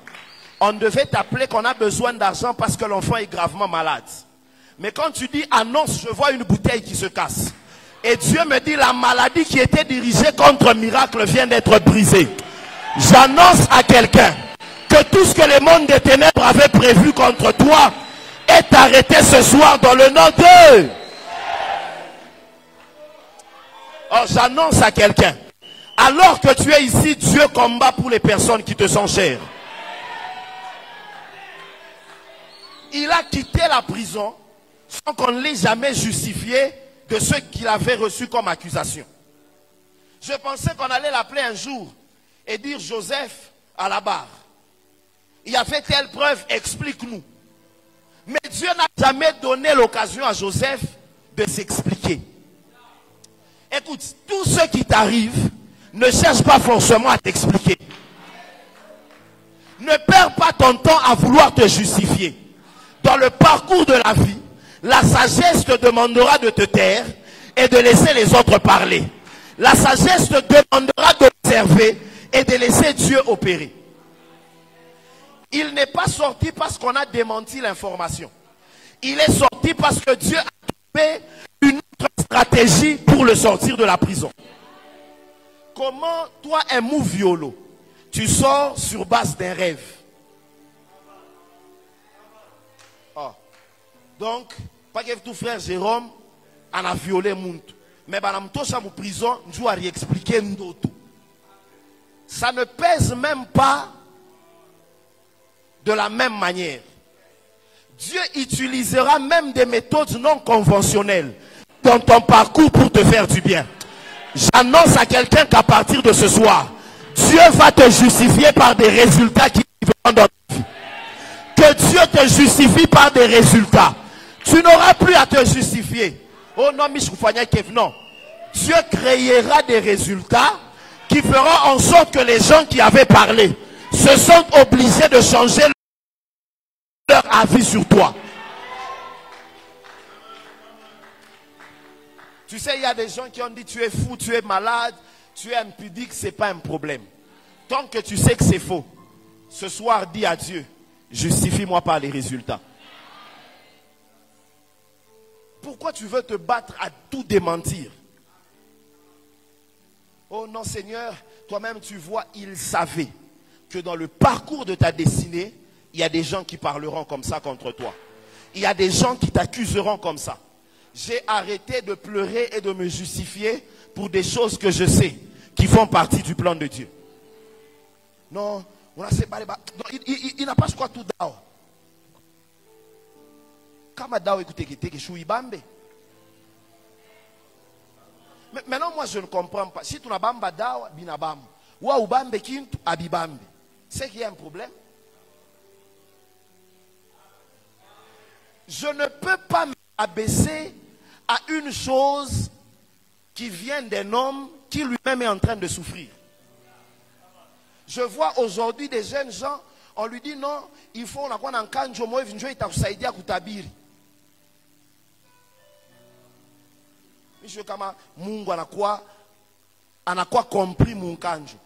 on devait t'appeler qu'on a besoin d'argent parce que l'enfant est gravement malade. Mais quand tu dis annonce, je vois une bouteille qui se casse. Et Dieu me dit la maladie qui était dirigée contre Miracle vient d'être brisée. J'annonce à quelqu'un que tout ce que le monde des ténèbres avait prévu contre toi est arrêté ce soir dans le nom de... Oh, j'annonce à quelqu'un, alors que tu es ici, Dieu combat pour les personnes qui te sont chères. Il a quitté la prison sans qu'on ne l'ait jamais justifié de ce qu'il avait reçu comme accusation. Je pensais qu'on allait l'appeler un jour et dire Joseph à la barre. Il y avait telle preuve, explique-nous. Mais Dieu n'a jamais donné l'occasion à Joseph de s'expliquer. Écoute, tout ce qui t'arrive, ne cherche pas forcément à t'expliquer. Ne perds pas ton temps à vouloir te justifier. Dans le parcours de la vie, la sagesse te demandera de te taire et de laisser les autres parler. La sagesse te demandera d'observer et de laisser Dieu opérer. Il n'est pas sorti parce qu'on a démenti l'information. Il est sorti parce que Dieu a trouvé une autre stratégie pour le sortir de la prison. Comment, toi, un mou violo, tu sors sur base d'un rêve? Oh. Donc, pas que tout frère Jérôme en a violé moun. Mais dans la prison, Dieu a réexpliqué tout. Ça ne pèse même pas de la même manière. Dieu utilisera même des méthodes non conventionnelles dans ton parcours pour te faire du bien. J'annonce à quelqu'un qu'à partir de ce soir, Dieu va te justifier par des résultats qui viendront dans ta vie. Que Dieu te justifie par des résultats. Tu n'auras plus à te justifier. Oh non, non. Dieu créera des résultats qui feront en sorte que les gens qui avaient parlé se sont obligés de changer leur avis sur toi. Tu sais, il y a des gens qui ont dit tu es fou, tu es malade, tu es impudique, ce n'est pas un problème. Tant que tu sais que c'est faux, ce soir dis à Dieu, justifie-moi par les résultats. Pourquoi tu veux te battre à tout démentir? Oh non Seigneur, toi-même tu vois, il savait que dans le parcours de ta destinée, il y a des gens qui parleront comme ça contre toi. Il y a des gens qui t'accuseront comme ça. J'ai arrêté de pleurer et de me justifier pour des choses que je sais qui font partie du plan de Dieu. Non, on a séparé. Il n'a pas quoi tout d'ao. Quand d'ao écoutez que je suis bambé. Mais maintenant moi je ne comprends pas. Si tu n'as bamba d'ao, binabam. Ou bambe kintu abibambe. C'est qu'il y a un problème. Je ne peux pas m'abaisser à une chose qui vient d'un homme qui lui-même est en train de souffrir. Je vois aujourd'hui des jeunes gens, on lui dit non, il faut on a un kanjo mo vinjo itakusaidia kutabiri. Monsieur kama Mungu anakuwa compris mon kanjo.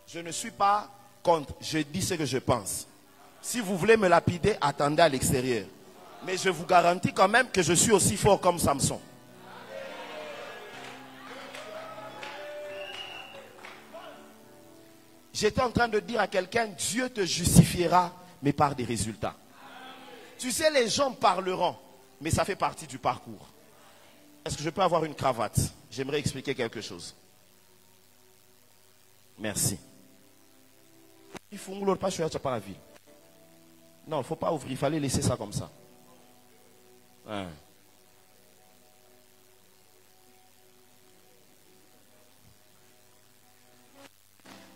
Je ne suis pas contre, je dis ce que je pense. Si vous voulez me lapider, attendez à l'extérieur. Mais je vous garantis quand même que je suis aussi fort comme Samson. J'étais en train de dire à quelqu'un, Dieu te justifiera, mais par des résultats. Tu sais, les gens parleront, mais ça fait partie du parcours. Est-ce que je peux avoir une cravate? J'aimerais expliquer quelque chose. Merci. Il faut que pas sur la ville. Non, il ne faut pas ouvrir, il fallait laisser ça comme ça. Hein.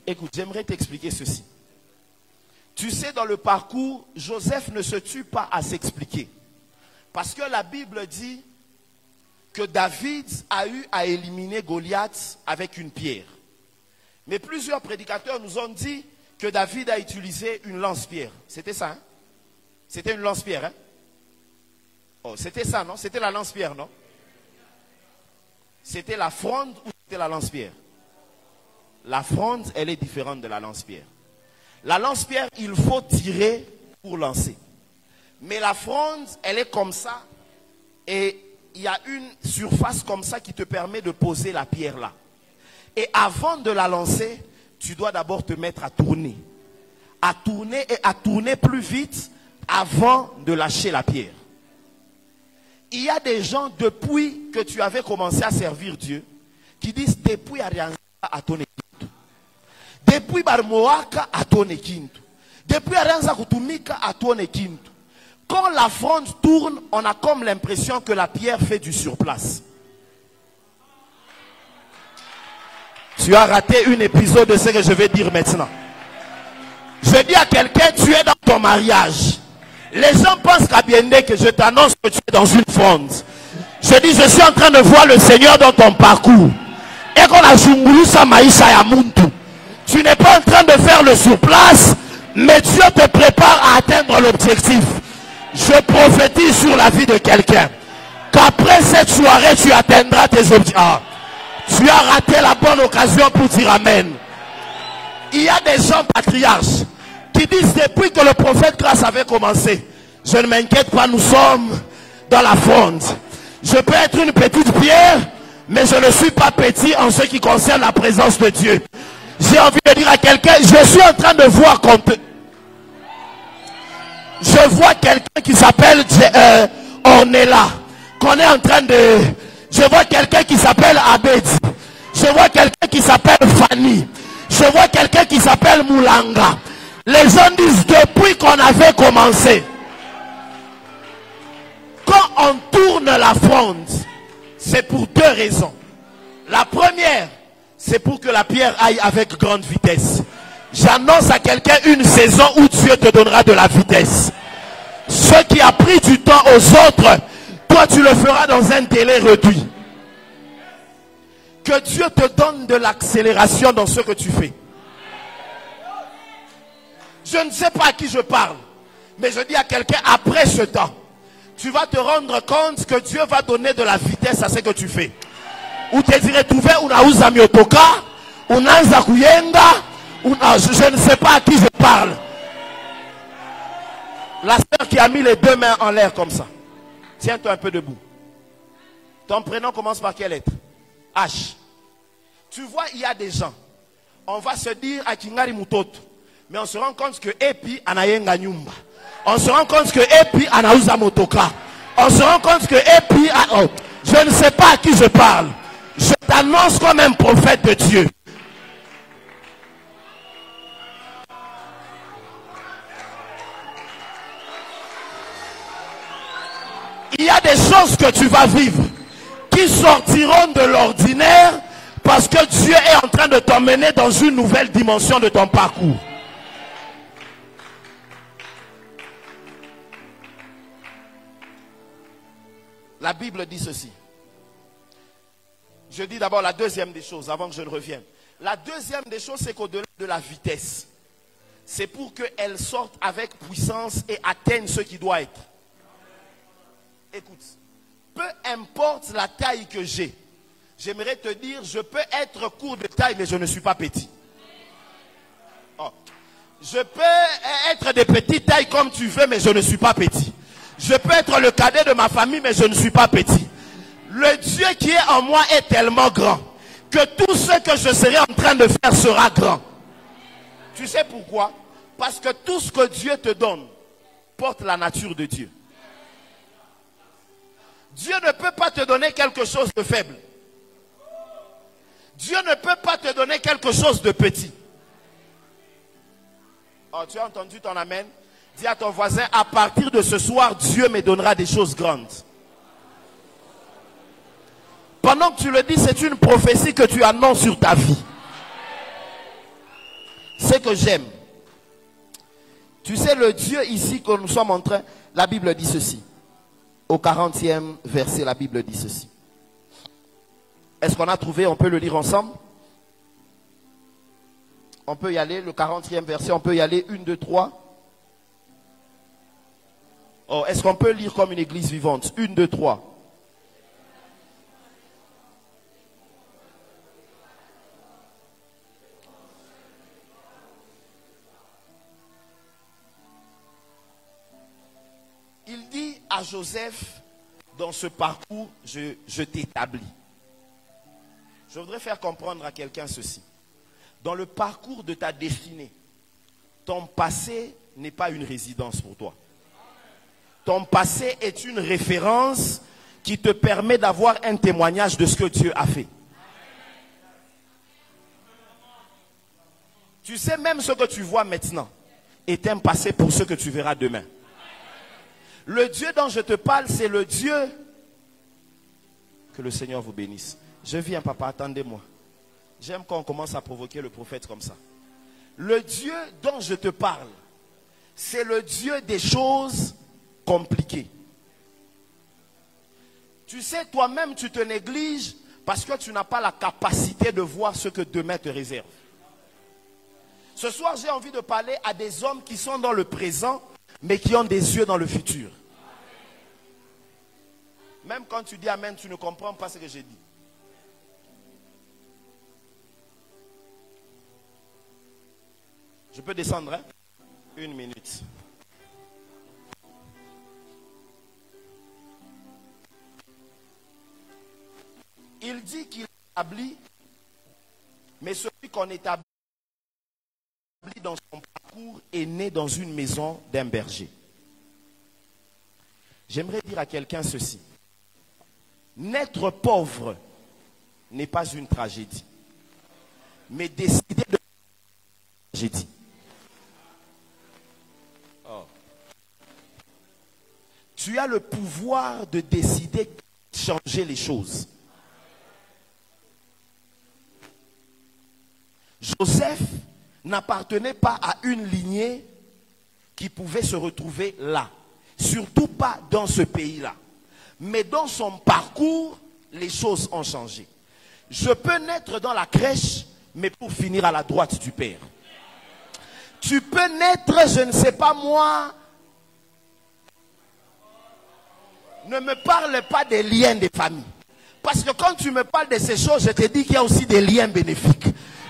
Écoute, j'aimerais t'expliquer ceci. Tu sais, dans le parcours, Joseph ne se tue pas à s'expliquer. Parce que la Bible dit que David a eu à éliminer Goliath avec une pierre. Mais plusieurs prédicateurs nous ont dit que David a utilisé une lance-pierre. C'était ça, hein? C'était une lance-pierre, hein? Oh, c'était ça, non? C'était la lance-pierre, non? C'était la fronde ou c'était la lance-pierre? La fronde, elle est différente de la lance-pierre. La lance-pierre, il faut tirer pour lancer. Mais la fronde, elle est comme ça. Et il y a une surface comme ça qui te permet de poser la pierre là. Et avant de la lancer, tu dois d'abord te mettre à tourner. À tourner et à tourner plus vite avant de lâcher la pierre. Il y a des gens, depuis que tu avais commencé à servir Dieu, qui disent depuis Arianza à ton équipe. Depuis Barmoaka à ton équipe. Depuis Arianza Kutumika à ton équipe. Quand la fronde tourne, on a comme l'impression que la pierre fait du surplace. Tu as raté un épisode de ce que je vais dire maintenant. Je dis à quelqu'un, tu es dans ton mariage. Les gens pensent qu'à bien que je t'annonce que tu es dans une fronde. Je dis, je suis en train de voir le Seigneur dans ton parcours. Et qu'on a Jungulusa Maïsa Yamuntu. Tu n'es pas en train de faire le surplace, mais Dieu te prépare à atteindre l'objectif. Je prophétise sur la vie de quelqu'un. qu'après cette soirée, tu atteindras tes objectifs. Ah, tu as raté la bonne occasion pour dire amen. Il y a des gens patriarches qui disent depuis que le prophète Grâce avait commencé, je ne m'inquiète pas, nous sommes dans la fronde. Je peux être une petite pierre, mais je ne suis pas petit en ce qui concerne la présence de Dieu. J'ai envie de dire à quelqu'un, je suis en train de voir je vois quelqu'un qui s'appelle Ornella, qu'on est en train de... Je vois quelqu'un qui s'appelle Abedi. Je vois quelqu'un qui s'appelle Fanny. Je vois quelqu'un qui s'appelle Moulanga. Les gens disent depuis qu'on avait commencé. Quand on tourne la fronde, c'est pour deux raisons. La première, c'est pour que la pierre aille avec grande vitesse. J'annonce à quelqu'un une saison où Dieu te donnera de la vitesse. Ce qui a pris du temps aux autres, toi tu le feras dans un délai réduit. Que Dieu te donne de l'accélération dans ce que tu fais. Je ne sais pas à qui je parle, mais je dis à quelqu'un, après ce temps, tu vas te rendre compte que Dieu va donner de la vitesse à ce que tu fais. Ou te dirais, unauza miotoka, unaanza kuyenga, je ne sais pas à qui je parle. La sœur qui a mis les deux mains en l'air comme ça. Tiens-toi un peu debout. Ton prénom commence par quelle lettre? H. Tu vois, il y a des gens. On va se dire à Kingari Mutoto. Mais on se rend compte que Epi anayenga nyumba. On se rend compte que Epi anauza motoka. On se rend compte que Epi... Oh, je ne sais pas à qui je parle. Je t'annonce comme un prophète de Dieu. Il y a des choses que tu vas vivre qui sortiront de l'ordinaire parce que Dieu est en train de t'emmener dans une nouvelle dimension de ton parcours. La Bible dit ceci. Je dis d'abord la deuxième des choses avant que je ne revienne. La deuxième des choses, c'est qu'au-delà de la vitesse, c'est pour qu'elle sorte avec puissance et atteigne ce qui doit être. Écoute, peu importe la taille que j'ai, j'aimerais te dire, je peux être court de taille, mais je ne suis pas petit. Oh. Je peux être de petite taille comme tu veux, mais je ne suis pas petit. Je peux être le cadet de ma famille, mais je ne suis pas petit. Le Dieu qui est en moi est tellement grand que tout ce que je serai en train de faire sera grand. Tu sais pourquoi? Parce que tout ce que Dieu te donne porte la nature de Dieu. Dieu ne peut pas te donner quelque chose de faible. Dieu ne peut pas te donner quelque chose de petit. Oh, tu as entendu ton amen? Dis à ton voisin, à partir de ce soir, Dieu me donnera des choses grandes. Pendant que tu le dis, c'est une prophétie que tu annonces sur ta vie. C'est que j'aime. Tu sais, le Dieu ici que nous sommes en train, la Bible dit ceci. Au 40e verset, la Bible dit ceci. Est-ce qu'on a trouvé? On peut le lire ensemble? On peut y aller, le 40e verset, on peut y aller, 1, 2, 3. Oh, est-ce qu'on peut lire comme une église vivante? 1, 2, 3. Il dit à Joseph, dans ce parcours, je t'établis. Je voudrais faire comprendre à quelqu'un ceci. Dans le parcours de ta destinée, ton passé n'est pas une résidence pour toi. Ton passé est une référence qui te permet d'avoir un témoignage de ce que Dieu a fait. Tu sais, même ce que tu vois maintenant est un passé pour ce que tu verras demain. Le Dieu dont je te parle, c'est le Dieu... Que le Seigneur vous bénisse. Je viens, papa, attendez-moi. J'aime quand on commence à provoquer le prophète comme ça. Le Dieu dont je te parle, c'est le Dieu des choses compliquées. Tu sais, toi-même, tu te négliges parce que tu n'as pas la capacité de voir ce que demain te réserve. Ce soir, j'ai envie de parler à des hommes qui sont dans le présent, mais qui ont des yeux dans le futur. Même quand tu dis amen, tu ne comprends pas ce que j'ai dit. Je peux descendre, hein? 1 minute. Il dit qu'il établit, mais celui qu'on établit dans son parcours est né dans une maison d'un berger. J'aimerais dire à quelqu'un ceci. Naître pauvre n'est pas une tragédie, mais décider de tragédie. Oh. Tu as le pouvoir de décider de changer les choses. Joseph n'appartenait pas à une lignée qui pouvait se retrouver là. Surtout pas dans ce pays-là. Mais dans son parcours, les choses ont changé. Je peux naître dans la crèche, mais pour finir à la droite du Père. Tu peux naître, je ne sais pas moi. Ne me parle pas des liens des familles. Parce que quand tu me parles de ces choses, je te dis qu'il y a aussi des liens bénéfiques.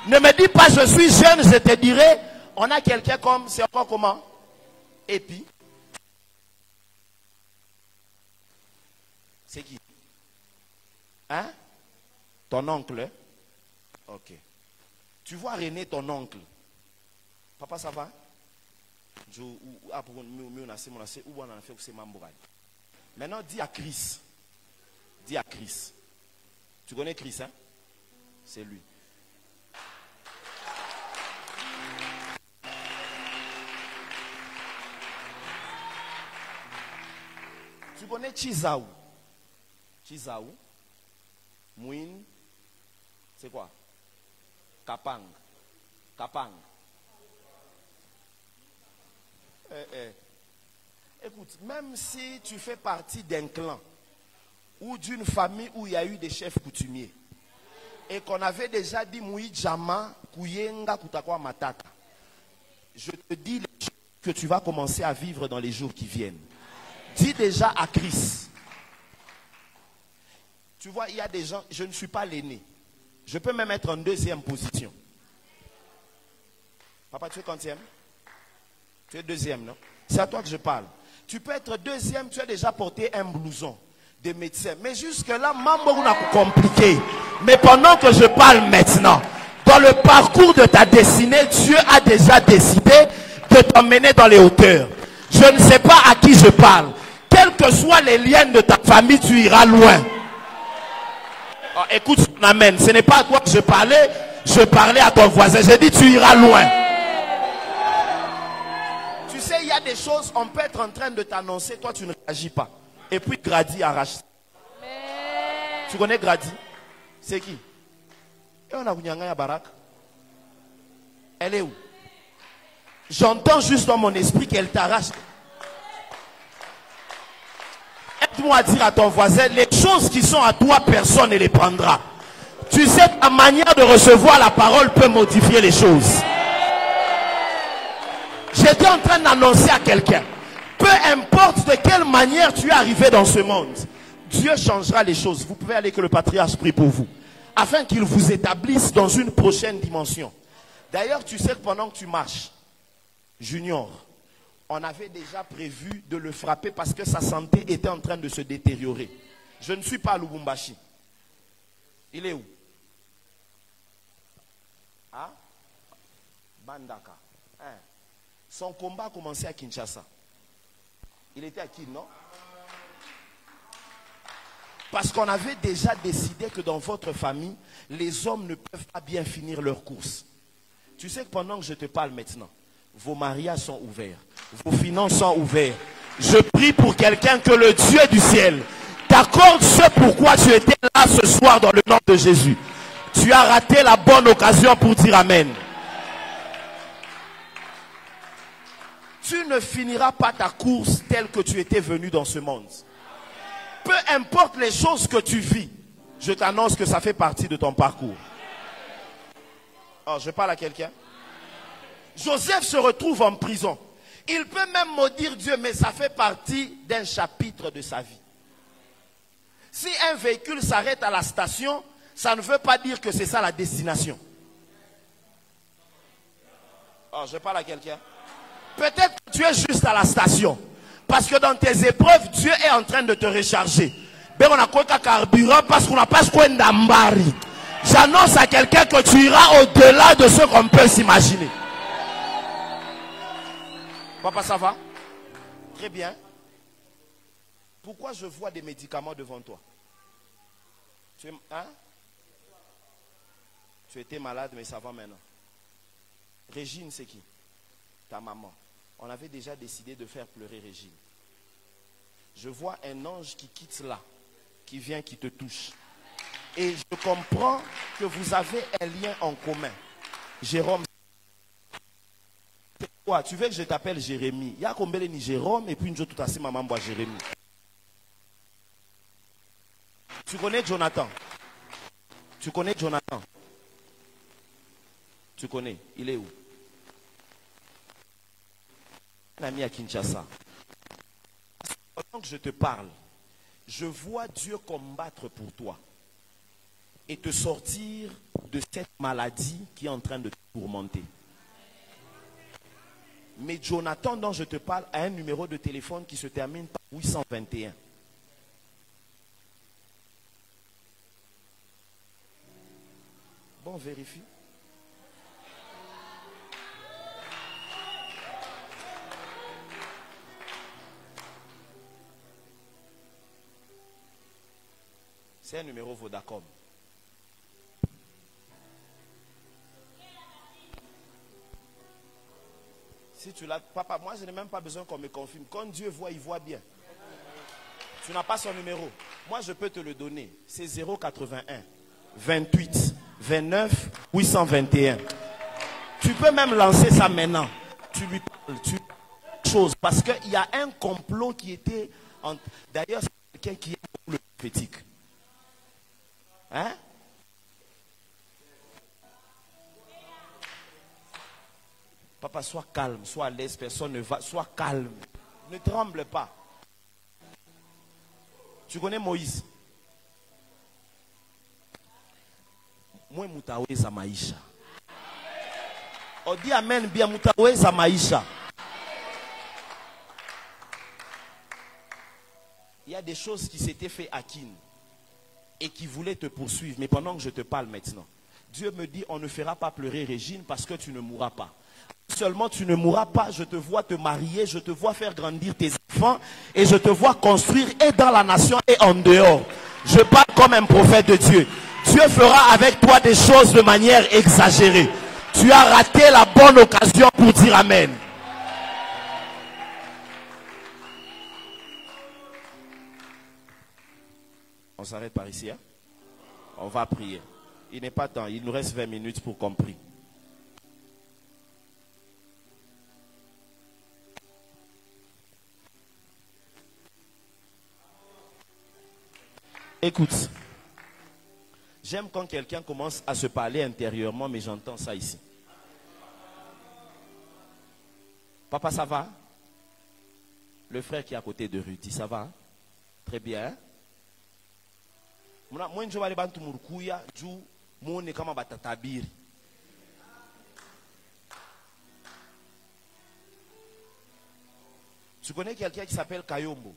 Ne me dis pas je suis jeune, je te dirai, on a quelqu'un comme, c'est encore comment? Et puis, c'est qui? Hein? Ton oncle? Ok. Tu vois René, ton oncle. Papa, ça va? Maintenant, dis à Chris. Dis à Chris. Tu connais Chris, hein? C'est lui. Tu connais Chizaou? Chizaou? Mouine? C'est quoi? Kapang. Kapang. Écoute, même si tu fais partie d'un clan ou d'une famille où il y a eu des chefs coutumiers et qu'on avait déjà dit Moui Djama, Kuyenga, Kutakwa Matata, je te dis les choses que tu vas commencer à vivre dans les jours qui viennent. Dis déjà à Chris. Tu vois, il y a des gens, je ne suis pas l'aîné. Je peux même être en deuxième position. Papa, tu es quantième? Tu es deuxième, non? C'est à toi que je parle. Tu peux être deuxième, tu as déjà porté un blouson de médecin. Mais jusque-là, maman, a compliqué. Mais pendant que je parle maintenant, dans le parcours de ta destinée, Dieu a déjà décidé de t'emmener dans les hauteurs. Je ne sais pas à qui je parle. Quels que soient les liens de ta famille, tu iras loin. Oh, écoute, amen. Ce n'est pas à toi que je parlais à ton voisin. J'ai dit tu iras loin. Tu sais, il y a des choses, on peut être en train de t'annoncer, toi tu ne réagis pas. Et puis Grady arrache. Tu connais Grady? C'est qui? Et on a Ounyanga Barak. Elle est où? J'entends juste dans mon esprit qu'elle t'arrache. Aide-moi à dire à ton voisin, les choses qui sont à toi, personne ne les prendra. Tu sais, ta manière de recevoir la parole peut modifier les choses. J'étais en train d'annoncer à quelqu'un, peu importe de quelle manière tu es arrivé dans ce monde, Dieu changera les choses. Vous pouvez aller que le patriarche prie pour vous, afin qu'il vous établisse dans une prochaine dimension. D'ailleurs, tu sais que pendant que tu marches, Junior, on avait déjà prévu de le frapper parce que sa santé était en train de se détériorer. Je ne suis pas à Lubumbashi. Il est où? Ah? Bandaka. Hein? Son combat a commencé à Kinshasa. Il était à qui, non? Parce qu'on avait déjà décidé que dans votre famille, les hommes ne peuvent pas bien finir leur course. Tu sais que pendant que je te parle maintenant, vos mariages sont ouverts. Vos finances sont ouvertes. Je prie pour quelqu'un que le Dieu du ciel t'accorde ce pourquoi tu étais là ce soir dans le nom de Jésus. Tu as raté la bonne occasion pour dire Amen. Tu ne finiras pas ta course telle que tu étais venu dans ce monde. Peu importe les choses que tu vis, je t'annonce que ça fait partie de ton parcours. Oh, je parle à quelqu'un. Joseph se retrouve en prison. Il peut même maudire Dieu, mais ça fait partie d'un chapitre de sa vie. Si un véhicule s'arrête à la station, ça ne veut pas dire que c'est ça la destination. Oh, je parle à quelqu'un. Peut-être que tu es juste à la station. Parce que dans tes épreuves, Dieu est en train de te recharger. Ben, on a quoi qu'un carburant parce qu'on n'a pas ce qu'on d'ambari. J'annonce à quelqu'un que tu iras au-delà de ce qu'on peut s'imaginer. Papa, ça va? Très bien. Pourquoi je vois des médicaments devant toi? Tu étais malade, mais ça va maintenant. Régine, c'est qui? Ta maman. On avait déjà décidé de faire pleurer Régine. Je vois un ange qui quitte là, qui vient, qui te touche. Et je comprends que vous avez un lien en commun. Jérôme. C'est quoi? Tu veux que je t'appelle Jérémie? Il y a combien de Jérôme et puis une jour tout à fait maman boit Jérémie. Tu connais Jonathan? Tu connais Jonathan? Tu connais? Il est où? Un ami à Kinshasa. Pendant que je te parle, je vois Dieu combattre pour toi et te sortir de cette maladie qui est en train de te tourmenter. Mais Jonathan, dont je te parle, a un numéro de téléphone qui se termine par 821. Bon, vérifie. C'est un numéro Vodacom. Si tu l'as, papa, moi je n'ai même pas besoin qu'on me confirme. Quand Dieu voit, il voit bien. Tu n'as pas son numéro. Moi je peux te le donner. C'est 081 28 29 821. Tu peux même lancer ça maintenant. Tu lui parles, chose. Parce qu'il y a un complot qui était... D'ailleurs, c'est quelqu'un qui est le prophétique. Hein? Papa, sois calme, sois à l'aise, personne ne va. Sois calme. Ne tremble pas. Tu connais Moïse? Moi, Moutaweza Maïcha. On dit Amen bien, Moutaweza Maïcha. Il y a des choses qui s'étaient fait à Kin et qui voulaient te poursuivre. Mais pendant que je te parle maintenant, Dieu me dit, on ne fera pas pleurer Régine parce que tu ne mourras pas. Seulement tu ne mourras pas, je te vois te marier, je te vois faire grandir tes enfants et je te vois construire et dans la nation et en dehors. Je parle comme un prophète de Dieu. Dieu fera avec toi des choses de manière exagérée. Tu as raté la bonne occasion pour dire Amen. On s'arrête par ici. Hein? On va prier. Il n'est pas temps, il nous reste 20 minutes pour qu'on prie. Écoute, j'aime quand quelqu'un commence à se parler intérieurement, mais j'entends ça ici. Papa, ça va? Le frère qui est à côté de Rudy, ça va? Très bien. Moi, je vais aller à Murkuya, je vais aller Tu connais quelqu'un qui s'appelle Kayombo?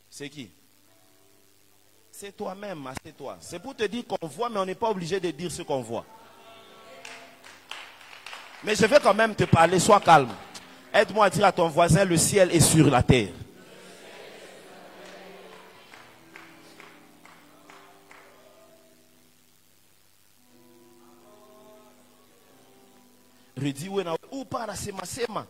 C'est qui? C'est toi-même, c'est toi. C'est pour te dire qu'on voit, mais on n'est pas obligé de dire ce qu'on voit. Mais je vais quand même te parler, sois calme. Aide-moi à dire à ton voisin, le ciel est sur la terre. Rudy, où para sema.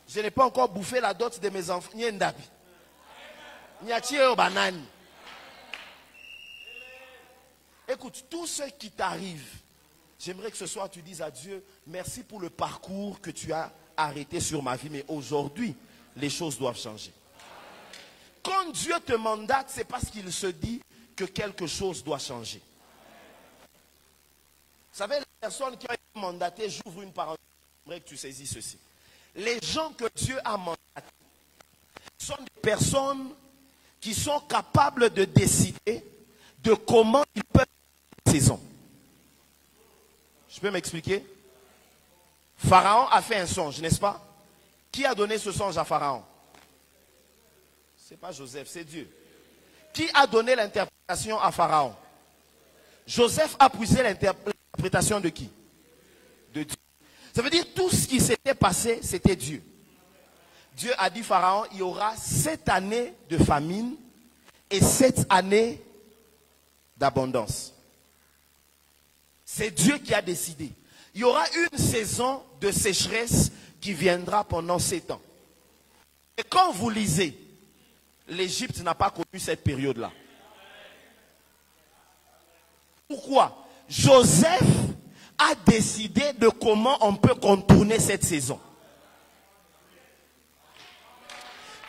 Je n'ai pas encore bouffé la dot de mes enfants. Écoute, tout ce qui t'arrive, j'aimerais que ce soir tu dises à Dieu, merci pour le parcours que tu as arrêté sur ma vie, mais aujourd'hui, les choses doivent changer. Quand Dieu te mandate, c'est parce qu'il se dit que quelque chose doit changer. Vous savez, les personnes qui ont été mandatées, j'ouvre une parenthèse, j'aimerais que tu saisisses ceci. Les gens que Dieu a mandatés sont des personnes qui sont capables de décider de comment ils peuvent faire une saison. Je peux m'expliquer? Pharaon a fait un songe, n'est-ce pas? Qui a donné ce songe à Pharaon? Ce n'est pas Joseph, c'est Dieu. Qui a donné l'interprétation à Pharaon? Joseph a puisé l'interprétation de qui? De Dieu. Ça veut dire tout ce qui s'était passé, c'était Dieu. Dieu a dit Pharaon, il y aura 7 années de famine et 7 années d'abondance. C'est Dieu qui a décidé. Il y aura une saison de sécheresse qui viendra pendant 7 ans. Et quand vous lisez, l'Égypte n'a pas connu cette période-là. Pourquoi? Joseph a décidé de comment on peut contourner cette saison.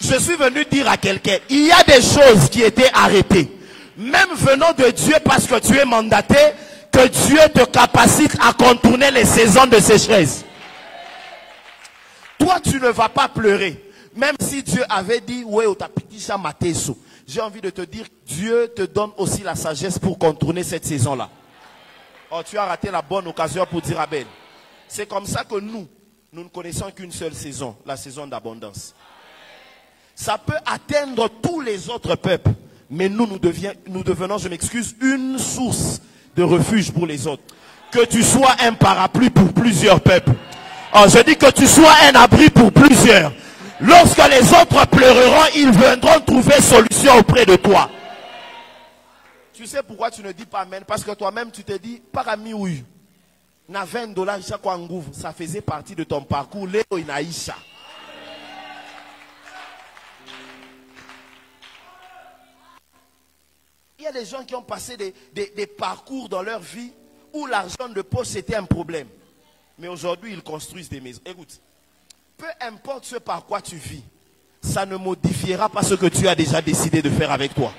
Je suis venu dire à quelqu'un, il y a des choses qui étaient arrêtées, même venant de Dieu parce que tu es mandaté, que Dieu te capacite à contourner les saisons de sécheresse. Toi, tu ne vas pas pleurer. Même si Dieu avait dit, ouais, j'ai envie de te dire, Dieu te donne aussi la sagesse pour contourner cette saison-là. Oh, tu as raté la bonne occasion pour dire Abel. C'est comme ça que nous ne connaissons qu'une seule saison, la saison d'abondance. Ça peut atteindre tous les autres peuples, mais nous devenons, je m'excuse, une source de refuge pour les autres. Que tu sois un parapluie pour plusieurs peuples. Oh, je dis que tu sois un abri pour plusieurs. Lorsque les autres pleureront, ils viendront trouver solution auprès de toi. Tu sais pourquoi tu ne dis pas amen? Parce que toi-même tu te dis, parami oui, na $20 ça faisait partie de ton parcours. Léo inaisha. Il y a des gens qui ont passé des parcours dans leur vie où l'argent de poche c'était un problème. Mais aujourd'hui ils construisent des maisons. Écoute, peu importe ce par quoi tu vis, ça ne modifiera pas ce que tu as déjà décidé de faire avec toi.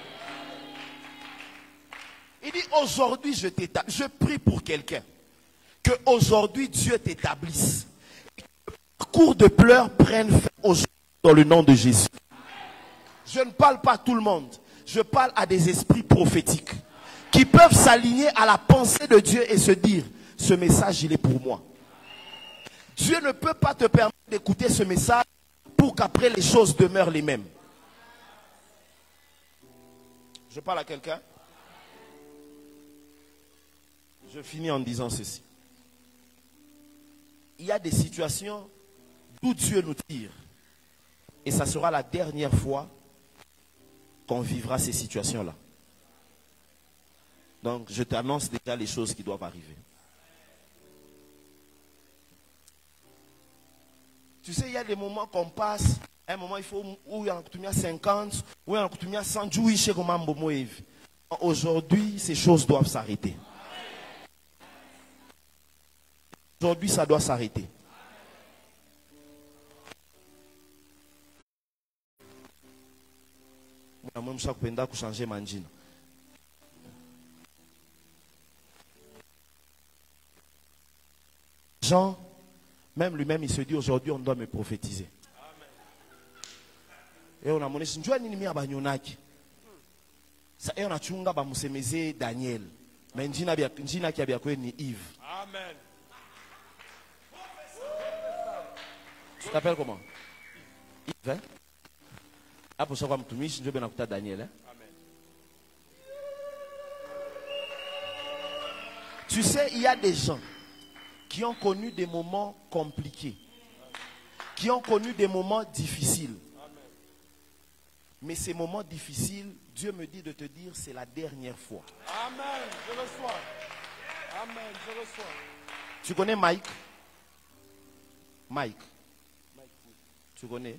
Il dit aujourd'hui je prie pour quelqu'un. Que aujourd'hui Dieu t'établisse. Que le parcours de pleurs prenne fin aujourd'hui dans le nom de Jésus. Je ne parle pas à tout le monde. Je parle à des esprits prophétiques. Qui peuvent s'aligner à la pensée de Dieu et se dire, ce message il est pour moi. Dieu ne peut pas te permettre d'écouter ce message pour qu'après les choses demeurent les mêmes. Je parle à quelqu'un. Je finis en disant ceci. Il y a des situations d'où Dieu nous tire. Et ça sera la dernière fois qu'on vivra ces situations-là. Donc, je t'annonce déjà les choses qui doivent arriver. Tu sais, il y a des moments qu'on passe. À un moment, il faut où il y a 50, où il y a 100 jours. Aujourd'hui, ces choses doivent s'arrêter. Aujourd'hui, ça doit s'arrêter. Jean, même lui-même, il se dit aujourd'hui, on doit me prophétiser. Et on a monné, si tu as une banyonaki, ça est on a chunga ba musemeze Daniel, mais njina qui a bien connu Yves. Amen. Tu t'appelles comment? Yves, hein? Ah, pour ça, comme tu m'as dit, je vais bien Daniel, hein? Amen. Tu sais, il y a des gens qui ont connu des moments compliqués, qui ont connu des moments difficiles. Mais ces moments difficiles, Dieu me dit de te dire, c'est la dernière fois. Amen, je reçois. Amen, je reçois. Tu connais Mike? Mike. Tu connais?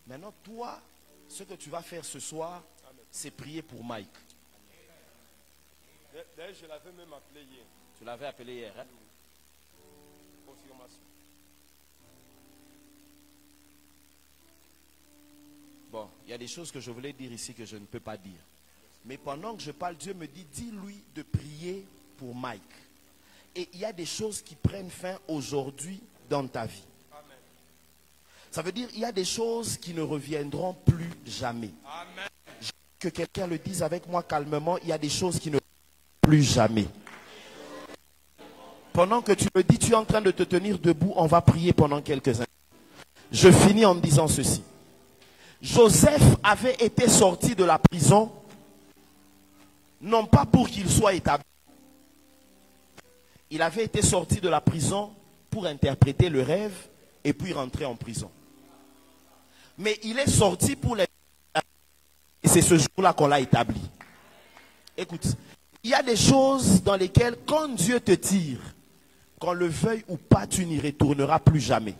Maintenant, toi, ce que tu vas faire ce soir, c'est prier pour Mike. D'ailleurs, je l'avais même appelé hier. Tu l'avais appelé hier, hein? Confirmation. Bon, il y a des choses que je voulais dire ici que je ne peux pas dire. Mais pendant que je parle, Dieu me dit, dis-lui de prier pour Mike. Et il y a des choses qui prennent fin aujourd'hui dans ta vie. Amen. Ça veut dire, il y a des choses qui ne reviendront plus jamais. Amen. Que quelqu'un le dise avec moi calmement, il y a des choses qui ne reviendront plus jamais. Pendant que tu le dis, tu es en train de te tenir debout, on va prier pendant quelques instants. Je finis en disant ceci. Joseph avait été sorti de la prison, non pas pour qu'il soit établi. Il avait été sorti de la prison pour interpréter le rêve et puis rentrer en prison. Mais il est sorti pour les... Et c'est ce jour-là qu'on l'a établi. Écoute, il y a des choses dans lesquelles quand Dieu te tire, qu'on le veuille ou pas, tu n'y retourneras plus jamais.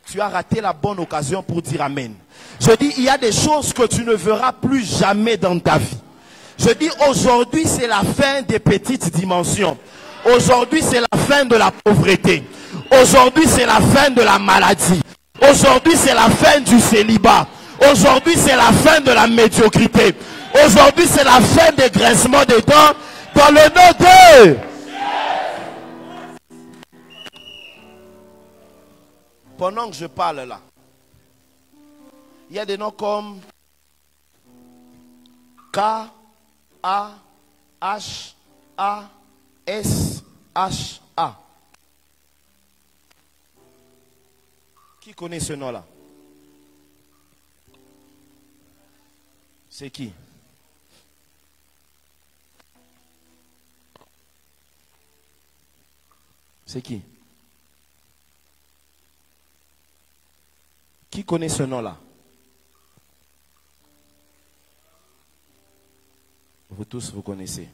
Tu as raté la bonne occasion pour dire Amen. Je dis, il y a des choses que tu ne verras plus jamais dans ta vie. Je dis, aujourd'hui, c'est la fin des petites dimensions. Aujourd'hui, c'est la fin de la pauvreté. Aujourd'hui, c'est la fin de la maladie. Aujourd'hui, c'est la fin du célibat. Aujourd'hui, c'est la fin de la médiocrité. Aujourd'hui, c'est la fin des graissements des dents. Dans le nom de... Pendant que je parle là, il y a des noms comme K, A, H, A, S, H, A. Qui connaît ce nom-là? C'est qui? C'est qui? Qui connaît ce nom-là? Vous tous, vous connaissez.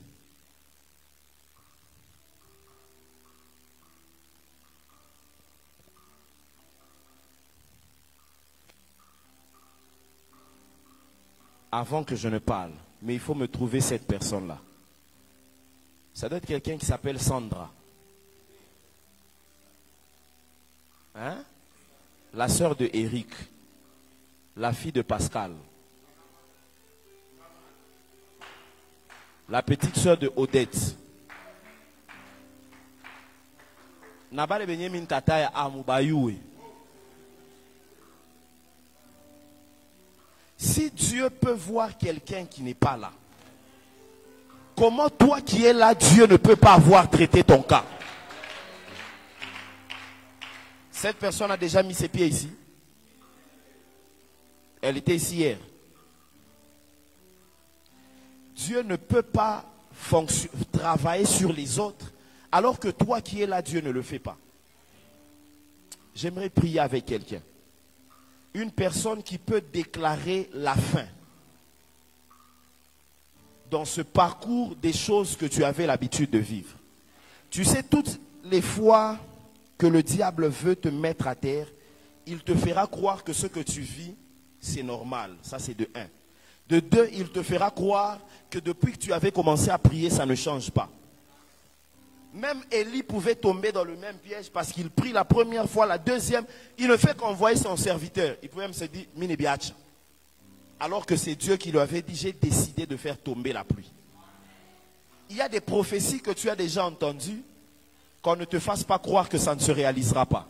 Avant que je ne parle, mais il faut me trouver cette personne-là. Ça doit être quelqu'un qui s'appelle Sandra. Hein? La sœur de Eric, la fille de Pascal, la petite sœur de Odette. Nabale Benyamin Tataya Amubayoué. Si Dieu peut voir quelqu'un qui n'est pas là, comment toi qui es là, Dieu ne peut pas avoir traité ton cas? Cette personne a déjà mis ses pieds ici. Elle était ici hier. Dieu ne peut pas travailler sur les autres alors que toi qui es là, Dieu ne le fait pas. J'aimerais prier avec quelqu'un. Une personne qui peut déclarer la fin dans ce parcours des choses que tu avais l'habitude de vivre. Tu sais, toutes les fois que le diable veut te mettre à terre, il te fera croire que ce que tu vis, c'est normal. Ça, c'est de 1. De 2, il te fera croire que depuis que tu avais commencé à prier, ça ne change pas. Même Élie pouvait tomber dans le même piège parce qu'il prie la première fois, la deuxième, il ne fait qu'envoyer son serviteur. Il pouvait même se dire, Minebiacha. Alors que c'est Dieu qui lui avait dit, j'ai décidé de faire tomber la pluie. Il y a des prophéties que tu as déjà entendues, qu'on ne te fasse pas croire que ça ne se réalisera pas.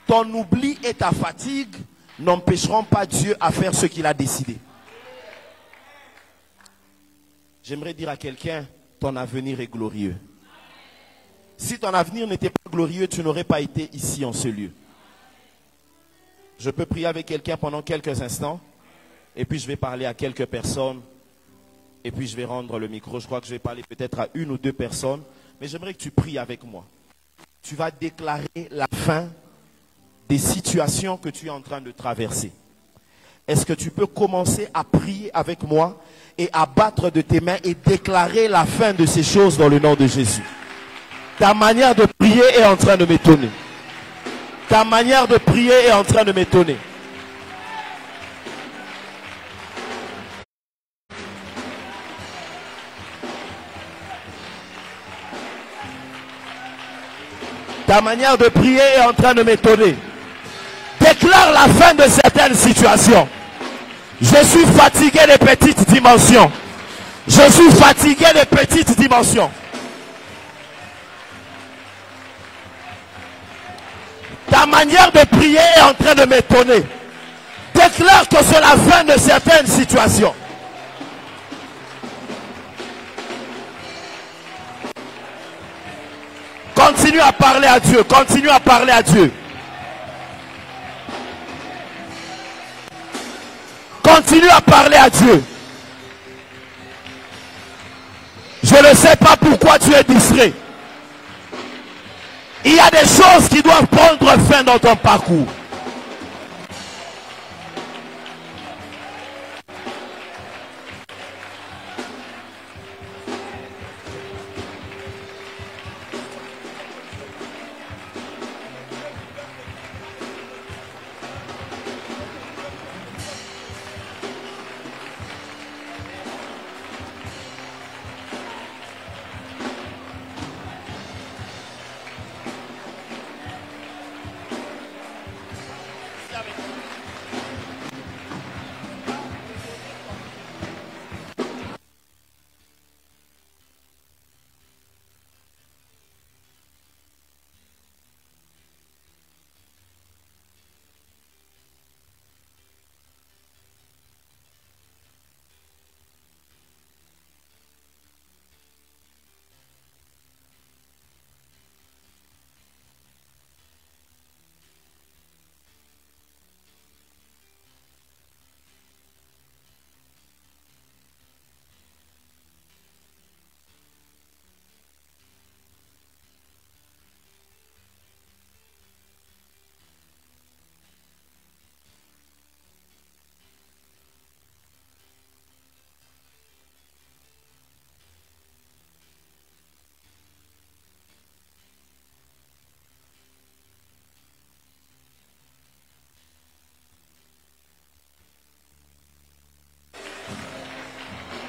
Ton oubli et ta fatigue n'empêcheront pas Dieu à faire ce qu'il a décidé. J'aimerais dire à quelqu'un, ton avenir est glorieux. Si ton avenir n'était pas glorieux, tu n'aurais pas été ici en ce lieu. Je peux prier avec quelqu'un pendant quelques instants, et puis je vais parler à quelques personnes, et puis je vais rendre le micro. Je crois que je vais parler peut-être à 1 ou 2 personnes, mais j'aimerais que tu pries avec moi. Tu vas déclarer la fin des situations que tu es en train de traverser. Est-ce que tu peux commencer à prier avec moi et à battre de tes mains et déclarer la fin de ces choses dans le nom de Jésus? Ta manière de prier est en train de m'étonner. Ta manière de prier est en train de m'étonner. Ta manière de prier est en train de m'étonner. Déclare la fin de certaines situations. Je suis fatigué des petites dimensions. Je suis fatigué des petites dimensions. Ta manière de prier est en train de m'étonner. Déclare que c'est la fin de certaines situations. Continue à parler à Dieu. Continue à parler à Dieu. Continue à parler à Dieu. Je ne sais pas pourquoi tu es distrait. Il y a des choses qui doivent prendre fin dans ton parcours.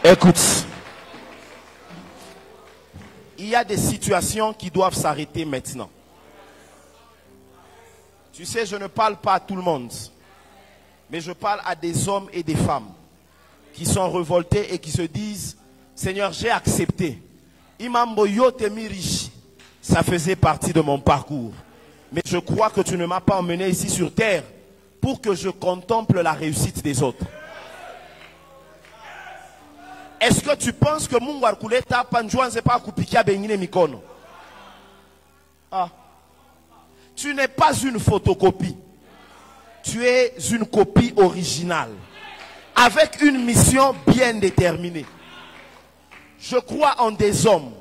Écoute, il y a des situations qui doivent s'arrêter maintenant. Tu sais, je ne parle pas à tout le monde, mais je parle à des hommes et des femmes qui sont révoltés et qui se disent, Seigneur, j'ai accepté. Ça faisait partie de mon parcours. Mais je crois que tu ne m'as pas emmené ici sur terre pour que je contemple la réussite des autres. Est-ce que tu penses que Mungu alikuleta hapa njuanze pa kupikia bengine mikono? Ah. Tu n'es pas une photocopie. Tu es une copie originale. Avec une mission bien déterminée. Je crois en des hommes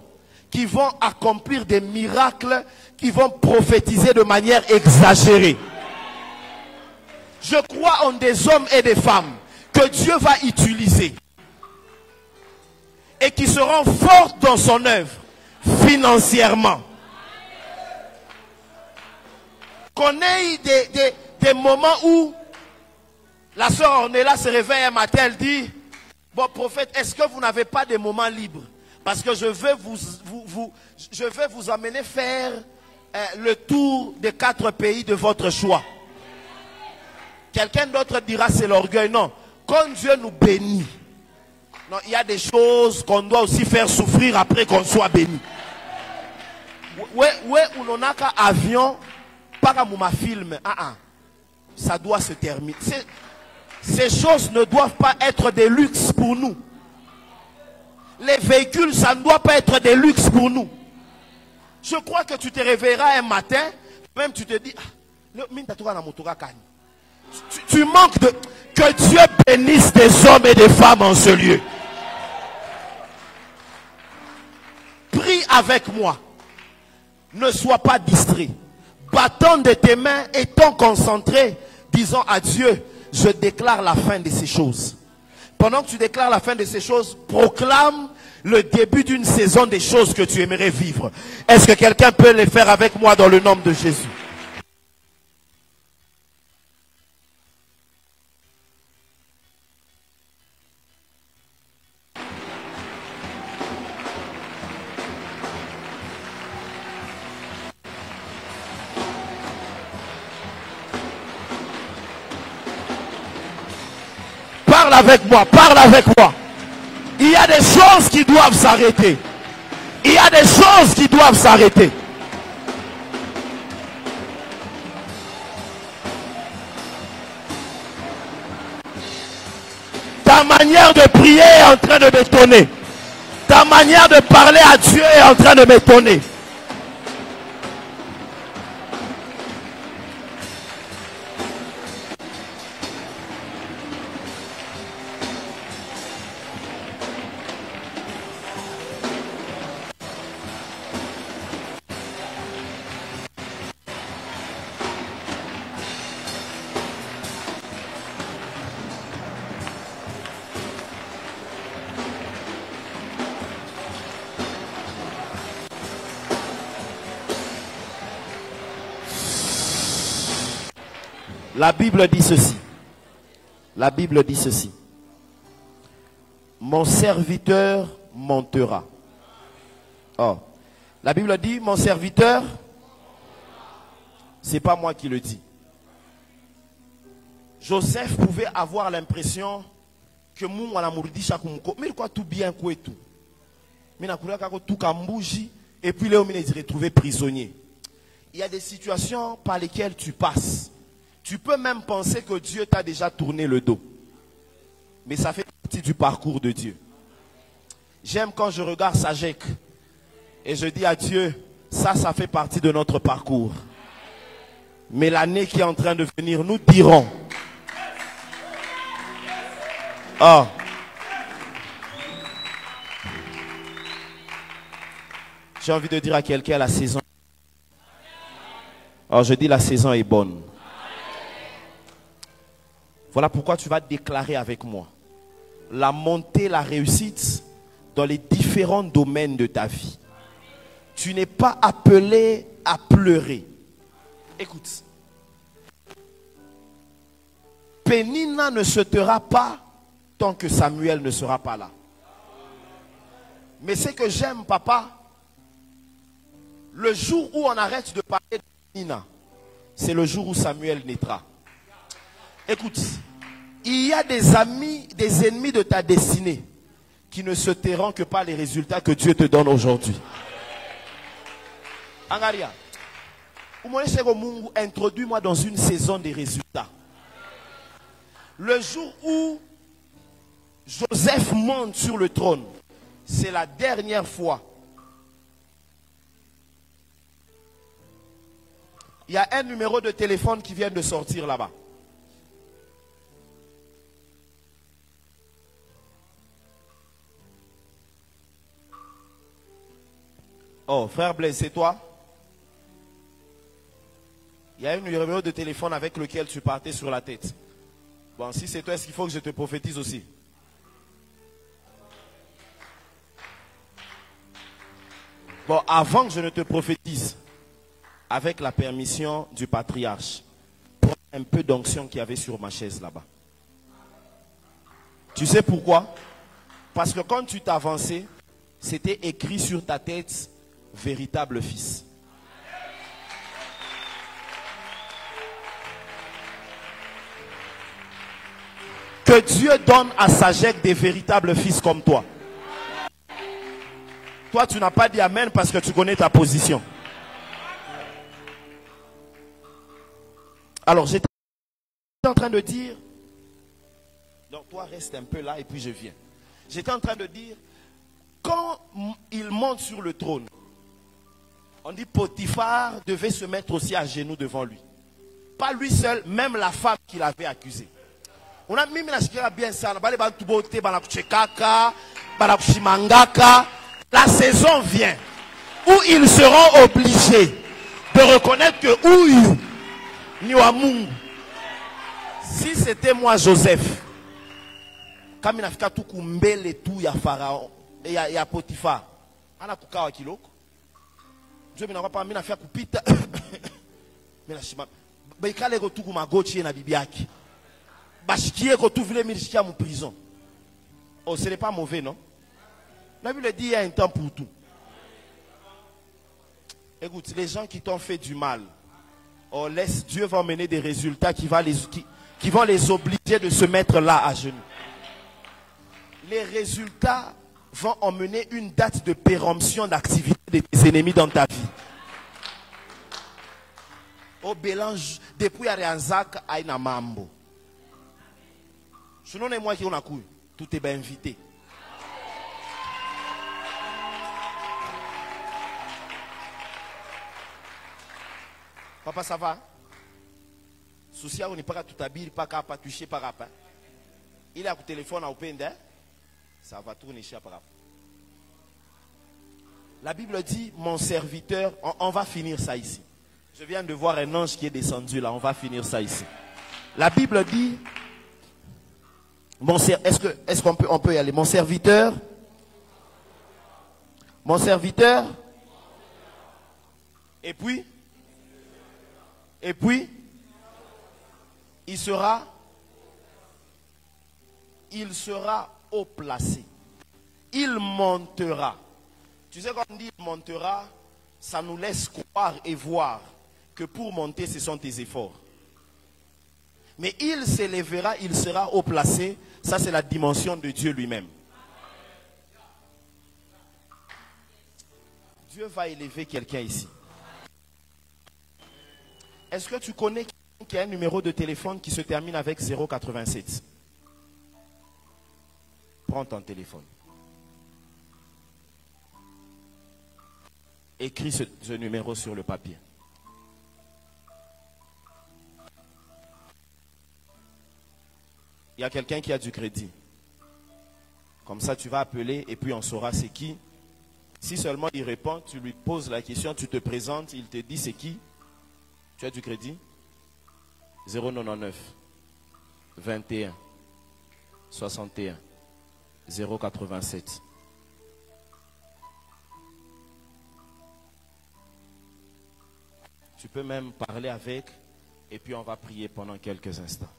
qui vont accomplir des miracles, qui vont prophétiser de manière exagérée. Je crois en des hommes et des femmes que Dieu va utiliser. Et qui seront fortes dans son œuvre, financièrement. Qu'on ait des moments où la sœur Ornella se réveille un matin, elle dit, bon prophète, est-ce que vous n'avez pas de moments libres? Parce que je vais vous amener faire le tour des 4 pays de votre choix. Quelqu'un d'autre dira c'est l'orgueil. Non, quand Dieu nous bénit, non, il y a des choses qu'on doit aussi faire souffrir après qu'on soit béni. Ouais, où l'on a qu'un avion, pas comme ma film. Ça doit se terminer. Ces choses ne doivent pas être des luxes pour nous. Les véhicules, ça ne doit pas être des luxes pour nous. Je crois que tu te réveilleras un matin, même tu te dis, tu manques de... Que Dieu bénisse des hommes et des femmes en ce lieu. Prie avec moi. Ne sois pas distrait. Battant de tes mains, étant concentré, disant à Dieu, je déclare la fin de ces choses. Pendant que tu déclares la fin de ces choses, proclame le début d'une saison des choses que tu aimerais vivre. Est-ce que quelqu'un peut les faire avec moi dans le nom de Jésus? Parle avec moi, parle avec moi. Il y a des choses qui doivent s'arrêter. Il y a des choses qui doivent s'arrêter. Ta manière de prier est en train de m'étonner. Ta manière de parler à Dieu est en train de m'étonner. La Bible dit ceci. La Bible dit ceci. Mon serviteur montera. Oh. La Bible dit mon serviteur. C'est pas moi qui le dis. Joseph pouvait avoir l'impression que mon alamourdi chakumko. Mais quoi tout bien quoi et tout. Mais n'a tout kambouji et puis Léo il est retrouvé prisonnier. Il y a des situations par lesquelles tu passes. Tu peux même penser que Dieu t'a déjà tourné le dos. Mais ça fait partie du parcours de Dieu. J'aime quand je regarde Sajek et je dis à Dieu, ça fait partie de notre parcours. Mais l'année qui est en train de venir, nous dirons. Oh. J'ai envie de dire à quelqu'un, la saison. Oh, je dis la saison est bonne. Voilà pourquoi tu vas déclarer avec moi la montée, la réussite dans les différents domaines de ta vie. Tu n'es pas appelé à pleurer. Écoute. Pénina ne se taira pas tant que Samuel ne sera pas là. Mais ce que j'aime, papa, le jour où on arrête de parler de Pénina, c'est le jour où Samuel naîtra. Écoute, il y a des amis, des ennemis de ta destinée qui ne se tairont que par les résultats que Dieu te donne aujourd'hui. Angaria, introduis-moi dans une saison des résultats. Le jour où Joseph monte sur le trône, c'est la dernière fois. Il y a un numéro de téléphone qui vient de sortir là-bas. Oh, frère Blaise, c'est toi? Il y a un numéro de téléphone avec lequel tu partais sur la tête. Bon, si c'est toi, est-ce qu'il faut que je te prophétise aussi? Bon, avant que je ne te prophétise, avec la permission du patriarche, prends un peu d'onction qu'il y avait sur ma chaise là-bas. Tu sais pourquoi? Parce que quand tu t'avançais, c'était écrit sur ta tête, véritable fils. Que Dieu donne à Sajek des véritables fils comme toi. Toi, tu n'as pas dit amen parce que tu connais ta position. Alors, j'étais en train de dire, donc toi reste un peu là et puis je viens. J'étais en train de dire, quand il monte sur le trône, on dit Potiphar devait se mettre aussi à genoux devant lui. Pas lui seul, même la femme qui l'avait accusé. On a mis bien ça. La saison vient où ils seront obligés de reconnaître que Ouyu, Niwamungu. Si c'était moi, Joseph, comme il a fait tout kumbele tout ya Pharaon, Et il y a Potiphar. Ana kukawa kiloko. Dieu me n'a pas mis à faire kupita. Mais la chima. Baikale kotuku magochi na bibiaki. Bashikie kotouvile milishikia mon prison. Oh, ce n'est pas mauvais, non? La Bible dit il y a un temps pour tout. Écoute, les gens qui t'ont fait du mal, oh, laisse, Dieu va emmener des résultats qui vont les obliger de se mettre là à genoux. Les résultats vont emmener une date de péremption d'activité de tes ennemis dans ta vie. Au Bélange, depuis Arianzak, Aïna Mambo. Ce n'est moi qui on a couille. Tout est bien invité. Papa, ça va? Souci, on n'est pas tout habillé, pas capable de toucher par rapport. Il a le téléphone à open d'air. Ça va tourner chez par rapport. La Bible dit, mon serviteur, on va finir ça ici. Je viens de voir un ange qui est descendu là, on va finir ça ici. La Bible dit, est-ce qu'on peut y aller? Mon serviteur, et puis, il sera haut placé. Il montera. Tu sais quand on dit il montera, ça nous laisse croire et voir que pour monter, ce sont tes efforts. Mais il s'élèvera, il sera haut placé. Ça, c'est la dimension de Dieu lui-même. Dieu va élever quelqu'un ici. Est-ce que tu connais quelqu'un qui a un numéro de téléphone qui se termine avec 087? Prends ton téléphone. Écris ce numéro sur le papier. Il y a quelqu'un qui a du crédit. Comme ça, tu vas appeler et puis on saura c'est qui. Si seulement il répond, tu lui poses la question, tu te présentes, il te dit c'est qui. Tu as du crédit? 099 21 61 087. Tu peux même parler avec et puis on va prier pendant quelques instants.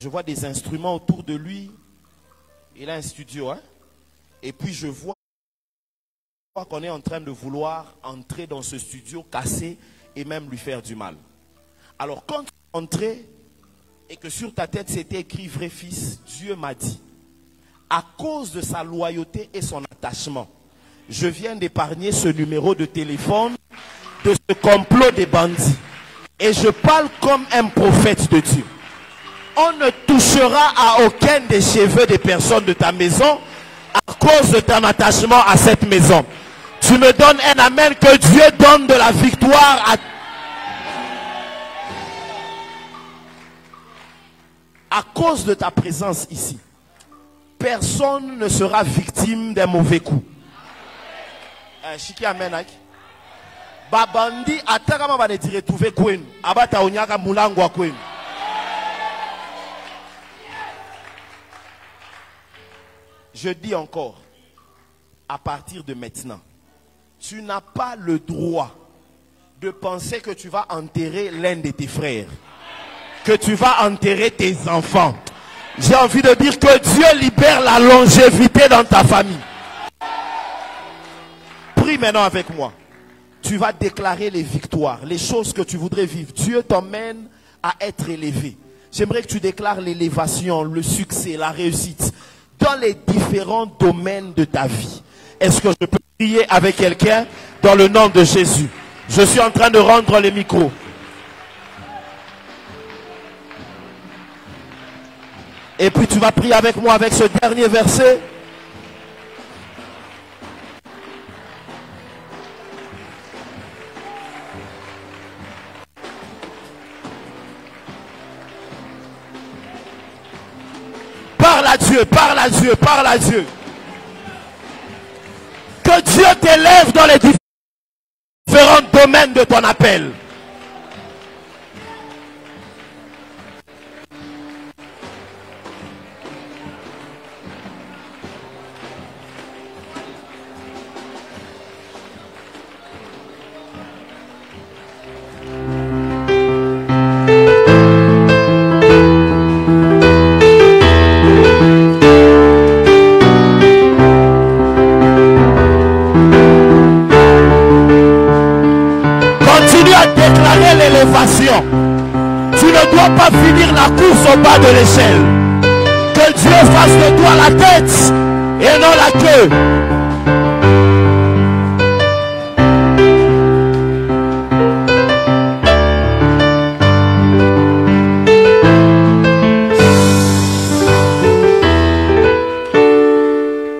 Je vois des instruments autour de lui. Il a un studio, hein? Et puis je vois qu'on est en train de vouloir entrer dans ce studio, casser et même lui faire du mal. Alors quand tu es entré et que sur ta tête c'était écrit vrai fils, Dieu m'a dit, à cause de sa loyauté et son attachement, je viens d'épargner ce numéro de téléphone de ce complot des bandits. Et je parle comme un prophète de Dieu. On ne touchera à aucun des cheveux des personnes de ta maison à cause de ton attachement à cette maison. Tu me donnes un amen, que Dieu donne de la victoire à cause de ta présence ici. Personne ne sera victime d'un mauvais coup. Chiki amen. Babandi atakama ba de retrouver kwenu. Abata onyaka mulangwa kwenu. Je dis encore, à partir de maintenant, tu n'as pas le droit de penser que tu vas enterrer l'un de tes frères, que tu vas enterrer tes enfants. J'ai envie de dire que Dieu libère la longévité dans ta famille. Prie maintenant avec moi. Tu vas déclarer les victoires, les choses que tu voudrais vivre. Dieu t'emmène à être élevé. J'aimerais que tu déclares l'élévation, le succès, la réussite. dans les différents domaines de ta vie. Est-ce que je peux prier avec quelqu'un dans le nom de Jésus? Je suis en train de rendre les micros. Et puis tu vas prier avec moi avec ce dernier verset. Parle à Dieu, parle à Dieu, parle à Dieu. Que Dieu t'élève dans les différents domaines de ton appel. Tu ne dois pas finir la course au bas de l'échelle. Que Dieu fasse de toi la tête et non la queue.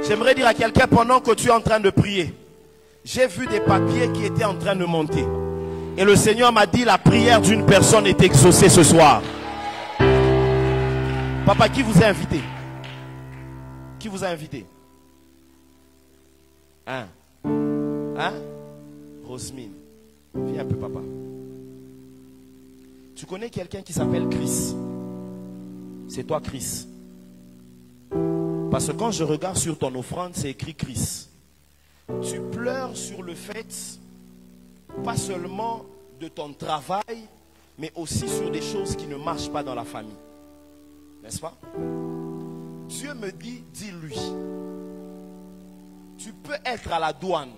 J'aimerais dire à quelqu'un pendant que tu es en train de prier, j'ai vu des papiers qui étaient en train de monter. Et le Seigneur m'a dit, la prière d'une personne est exaucée ce soir. Papa, qui vous a invité? Qui vous a invité? Hein? Rosmine. Viens un peu, papa. Tu connais quelqu'un qui s'appelle Chris? C'est toi, Chris. Parce que quand je regarde sur ton offrande, c'est écrit Chris. Tu pleures sur le fait... pas seulement de ton travail, mais aussi sur des choses qui ne marchent pas dans la famille. N'est-ce pas? Dieu me dit, dis-lui, tu peux être à la douane,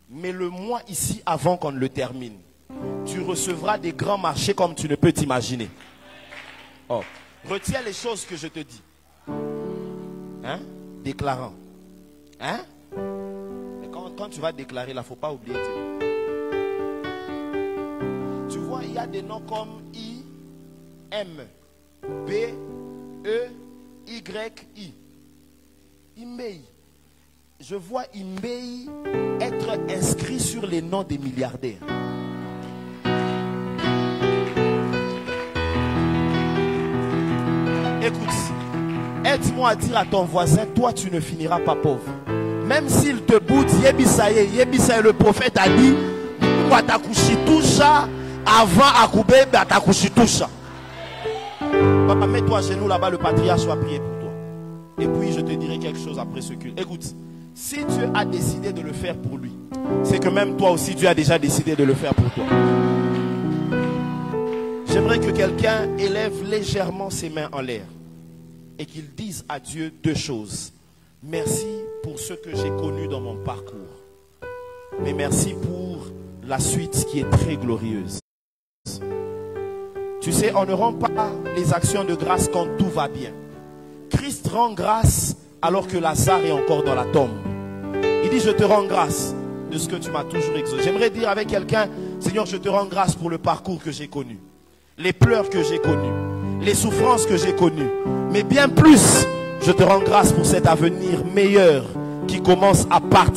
mais le mois ici, avant qu'on ne le termine, tu recevras des grands marchés comme tu ne peux t'imaginer. Oh, retiens les choses que je te dis. Hein? Déclarant. Hein? Mais quand tu vas déclarer, il ne faut pas oublier Dieu. Tu vois, il y a des noms comme I, M, B, E, Y, I. Imei. Je vois Imei être inscrit sur les noms des milliardaires. Écoute, aide-moi à dire à ton voisin, toi tu ne finiras pas pauvre. Même s'il te boude, Yebisaye, le prophète a dit, avant Akoube, papa, mets-toi à genoux là-bas, le patriarche va prier pour toi. Et puis je te dirai quelque chose après ce culte. Écoute, si Dieu a décidé de le faire pour lui, c'est que même toi aussi Dieu a déjà décidé de le faire pour toi. J'aimerais que quelqu'un élève légèrement ses mains en l'air et qu'il dise à Dieu deux choses. Merci pour ce que j'ai connu dans mon parcours, mais merci pour la suite qui est très glorieuse. Tu sais, on ne rend pas les actions de grâce quand tout va bien. Christ rend grâce alors que Lazare est encore dans la tombe. Il dit, je te rends grâce de ce que tu m'as toujours exaucé. J'aimerais dire avec quelqu'un, Seigneur, je te rends grâce pour le parcours que j'ai connu, les pleurs que j'ai connus, les souffrances que j'ai connues. Mais bien plus, je te rends grâce pour cet avenir meilleur qui commence à partir